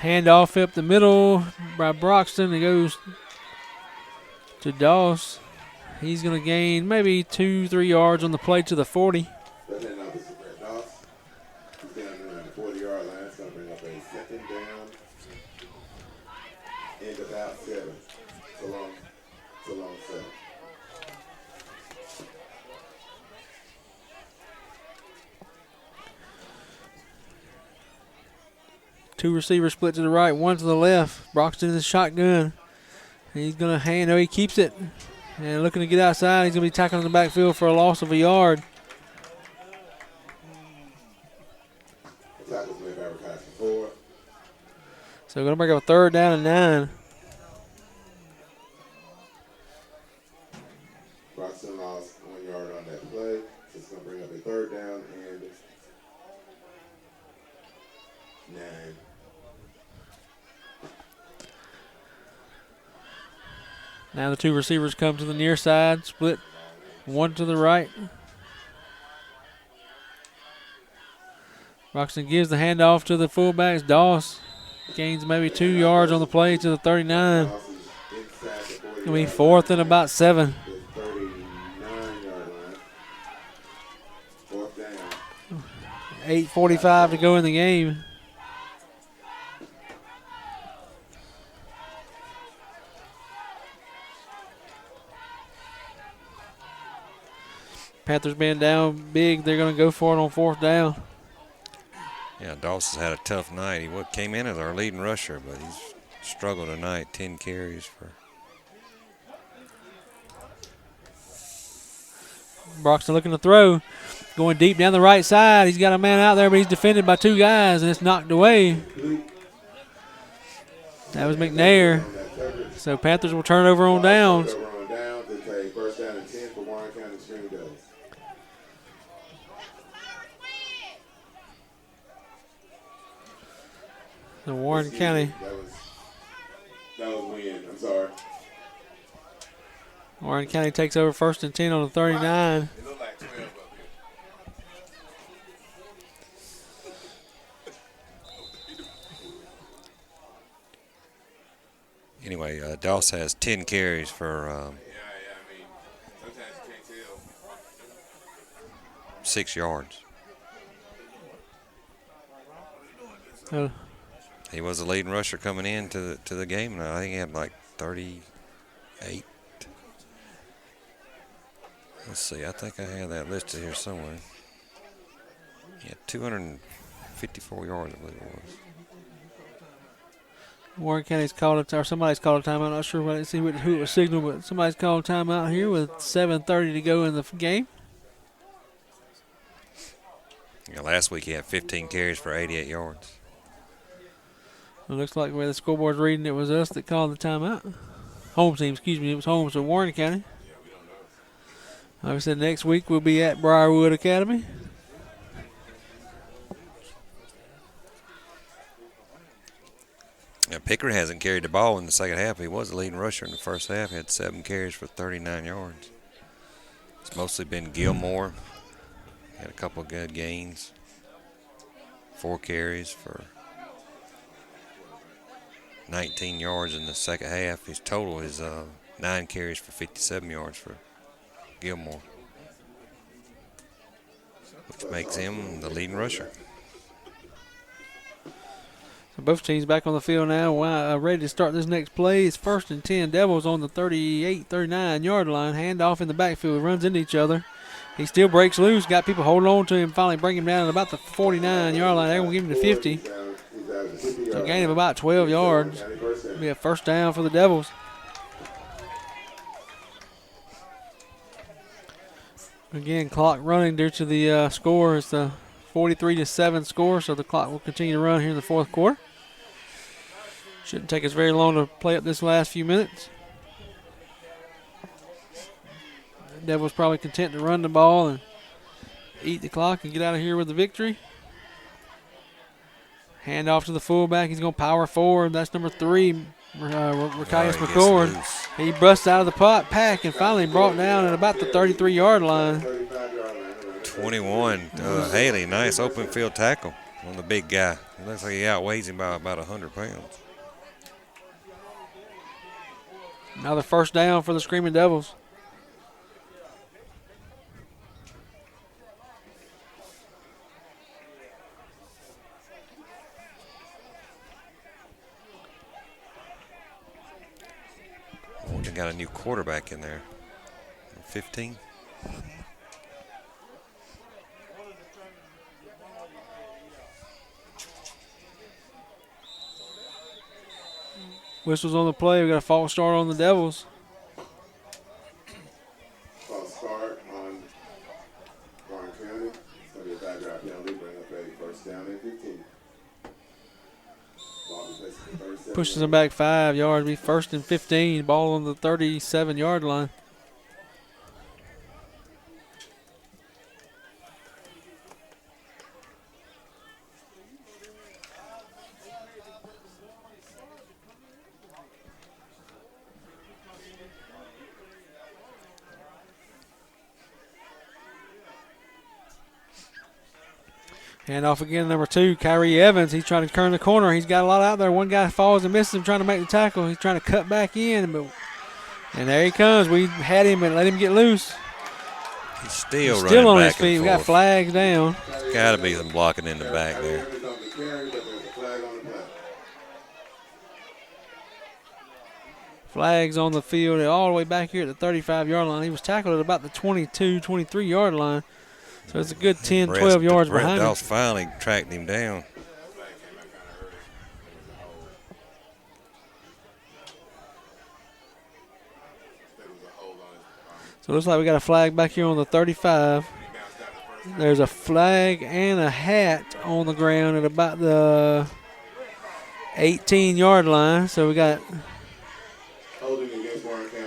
Handoff up the middle by Broxton. It goes to Doss. He's going to gain maybe 2-3 yards on the play to the 40. That handoff is to Brett Doss. He's down around the 40-yard line. It's going to bring up a second down. And about 7. It's a long 7. Two receivers split to the right, one to the left. Broxton in the shotgun. He's going to hand. No, he keeps it. And looking to get outside. He's going to be tackling in the backfield for a loss of a yard. Tackles made by Ricardo Ford. So going to bring up a third down and 9. Broxton lost 1 yard on that play. So it's going to bring up a third down and 9. Now the two receivers come to the near side, split one to the right. Broxton gives the handoff to the fullbacks. Doss gains maybe 2 yards on the play to the 39. Doss is inside the 40 Going to be fourth and about 7. the 39-yard line. Fourth down. 8:45 to go in the game. Panthers being down big, they're going to go for it on fourth down. Yeah, Dawson's had a tough night. He came in as our leading rusher, but he's struggled tonight. 10 carries for. Broxton looking to throw. Going deep down the right side. He's got a man out there, but he's defended by 2 guys, and it's knocked away. That was McNair. So Panthers will turn over on downs. Turnover on downs. It's a first down and 10 for Warren County Spring Devils. So Warren Excuse County. me, that was wind. I'm sorry. Warren County takes over 1st and 10 on the 39. It looked like 12 up here. Anyway, Doss has 10 carries for I mean, sometimes you can't tell. 6 yards. He was the leading rusher coming into the game, and I think he had like 38. Let's see, I think I have that listed here somewhere. He had 254 yards, I believe it was. Warren County's called or somebody's called a timeout. I'm not sure who it was signaled, but somebody's called a timeout here with 7:30 to go in the game. Yeah, last week he had 15 carries for 88 yards. It looks like the way the scoreboard's reading, it was us that called the timeout. Home team, excuse me. It was home, so Warren County. Like I said, next week we'll be at Briarwood Academy. Now, Picker hasn't carried the ball in the second half. He was the leading rusher in the first half. He had 7 carries for 39 yards. It's mostly been Gilmore. Had a couple of good gains. 4 carries for 19 yards in the second half. His total is 9 carries for 57 yards for Gilmore, which makes him the leading rusher. So both teams back on the field now, ready to start this next play. It's 1st and 10. Devils on the 38, 39 yard line. Handoff in the backfield, runs into each other. He still breaks loose. Got people holding on to him. Finally bring him down at about the 49 yard line. They're going to give him the 50. So a gain of about 12 yards. It'll be a first down for the Devils. Again, clock running due to the score. It's the 43-7 score, so the clock will continue to run here in the fourth quarter. Shouldn't take us very long to play up this last few minutes. The Devils probably content to run the ball and eat the clock and get out of here with the victory. Hand off to the fullback. He's going to power forward. That's number 3, Rakias McCord. He busts out of the pack and finally brought down at about the 33-yard line. 21, Haley, nice open field tackle on the big guy. It looks like he outweighs him by about 100 pounds. Another first down for the Screaming Devils. They got a new quarterback in there. 15. Whistles on the play. We got a false start on the Devils. False start on Warren County. It's going to be a bad drive penalty. Bring up a first down and 15. Pushes him back 5 yards. Be 1st and 15. Ball on the 37-yard line. Hand off again, number 2, Kyrie Evans. He's trying to turn the corner. He's got a lot out there. One guy falls and misses him trying to make the tackle. He's trying to cut back in, and there he comes. We had him and let him get loose. He's still running on back his feet. and We got forth. flags down. Got to be some blocking in the back there. Flags on the field all the way back here at the 35-yard line. He was tackled at about the 22, 23-yard line. So it's a good 10, 12 yards behind him. Doss finally tracked him down. So it looks like we got a flag back here on the 35. There's a flag and a hat on the ground at about the 18-yard line. So we got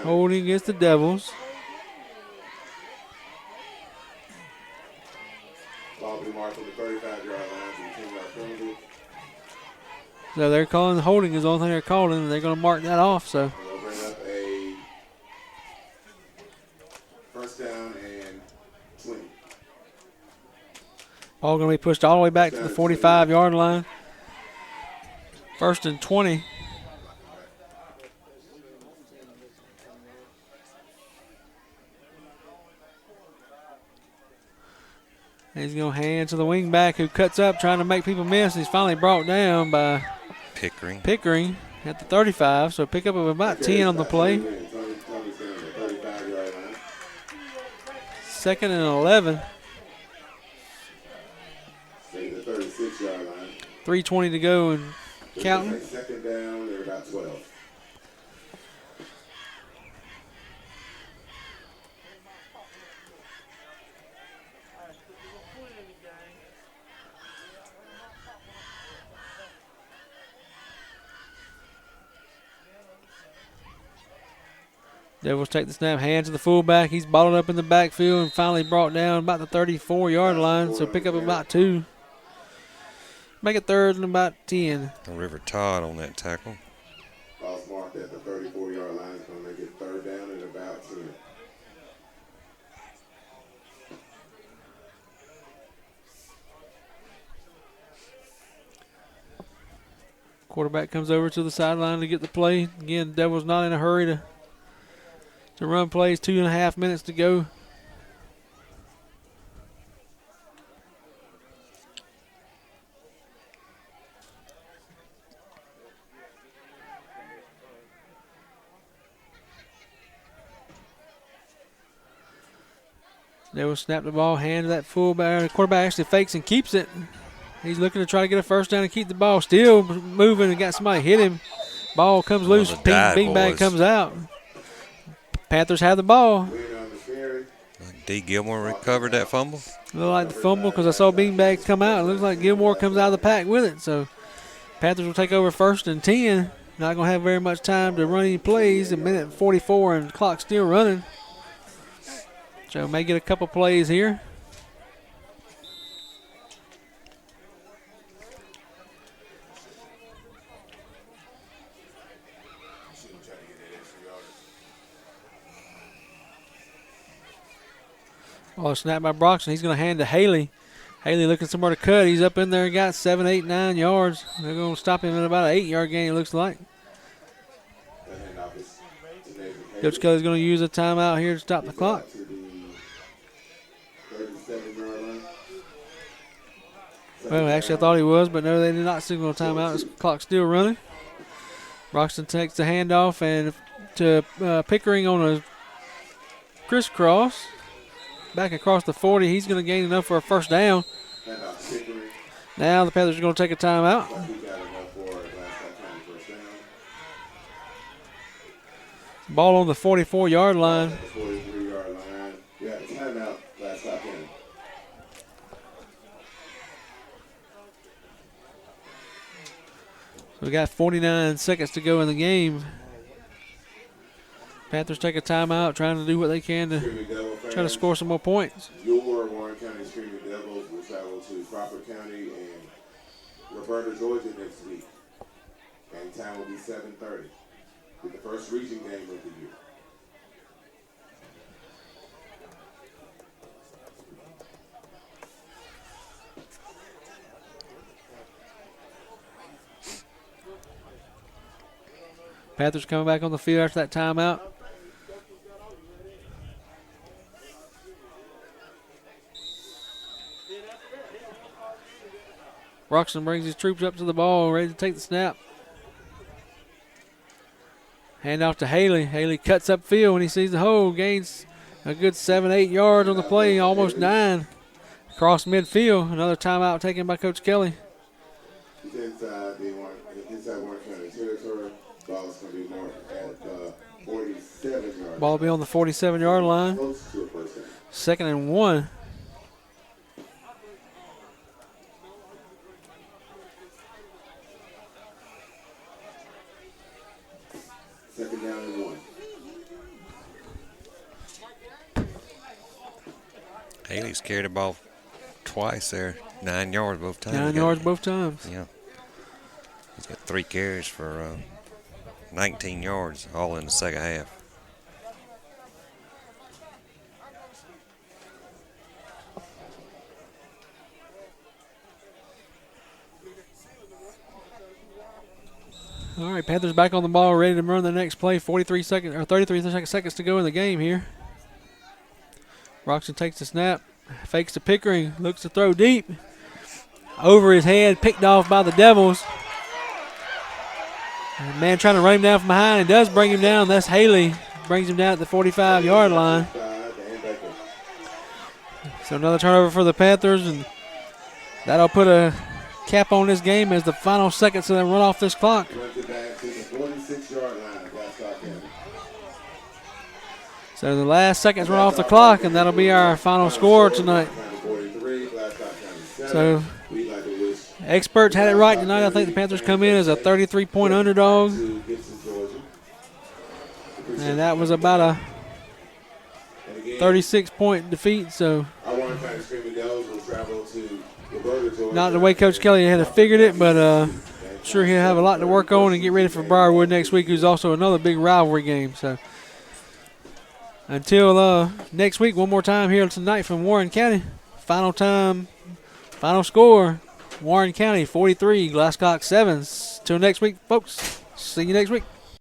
holding against the Devils. So they're calling the holding is the only thing they're calling, and they're going to mark that off. So We'll bring up a first down and 20. ball going to be pushed all the way back to the 45-yard line. First and 20. He's going to hand to the wingback who cuts up trying to make people miss. He's finally brought down by Pickering at the 35. So pick up of about 10 on the play. Second and 11. 36-yard line. 3:20 to go and counting. Second down, they're about 12. Devils take the snap, hand to the fullback. He's balled up in the backfield and finally brought down about the 34-yard line. So pick up about 2. Make it third and about 10. River Todd on that tackle. Ball's marked at the 34-yard line. It's going to make it third down and about 10. Quarterback comes over to the sideline to get the play. Again, Devils not in a hurry to run plays. 2.5 minutes to go. They will snap the ball, hand to that fullback. The quarterback actually fakes and keeps it. He's looking to try to get a first down and keep the ball. Still moving and got somebody hit him. Ball comes loose. Big bag comes out. Panthers have the ball. D. Gilmore recovered that fumble. Looked like the fumble because I saw beanbags come out. It looks like Gilmore comes out of the pack with it. So Panthers will take over first and 10. Not going to have very much time to run any plays. 1:44 and the clock's still running. So may get a couple plays here. Oh, snap by Broxton. He's going to hand to Haley. Haley looking somewhere to cut. He's up in there and got 7, 8, 9 yards. They're going to stop him at about an 8-yard gain, it looks like. Coach Kelly's going to use a timeout here to stop the clock. Well, actually, I thought he was, but no, they did not signal a timeout. The clock's still running. Broxton takes the handoff and to Pickering on a crisscross. Back across the 40. He's going to gain enough for a first down. Now the Panthers are going to take a timeout. Ball on the 44-yard line. So we got 49 seconds to go in the game. Panthers take a timeout, trying to do what they can to try to score some more points. Your Warren County Screaming Devils will travel to Crawford County and Roberta, Georgia next week. And time will be 7:30. With the first region game of the year. Panthers coming back on the field after that timeout. Broxton brings his troops up to the ball, ready to take the snap. Hand off to Haley. Haley cuts upfield when he sees the hole. Gains a good 7, 8 yards on the play, almost 9. Across midfield. Another timeout taken by Coach Kelly. He's inside Warren County territory. Ball's going to be marked at 47 yards. Ball will be on the 47-yard line. Close to a first down. Second and 1. Second down and 1. Haley's carried the ball twice there. 9 yards both times. 9 yards both times. Yeah. He's Got 3 carries for 19 yards, all in the second half. All right, Panthers back on the ball, ready to run the next play. 33 seconds to go in the game here. Roxon takes the snap, fakes to Pickering, looks to throw deep. Over his head, picked off by the Devils. And the man trying to run him down from behind, and does bring him down. That's Haley. Brings him down at the 45-yard line. So another turnover for the Panthers, and that'll put a cap on this game as the final seconds of them run off this clock. So the last seconds run off the clock, and that'll be our final score tonight. So experts had it right tonight. I think the Panthers come in as a 33-point underdog. And that was about a 36-point defeat. So not the way Coach Kelly had figured it, but sure he'll have a lot to work on and get ready for Briarwood next week, who's also another big rivalry game. So until next week, one more time here tonight from Warren County. Final score, Warren County 43, Glascock 7. Till next week, folks. See you next week.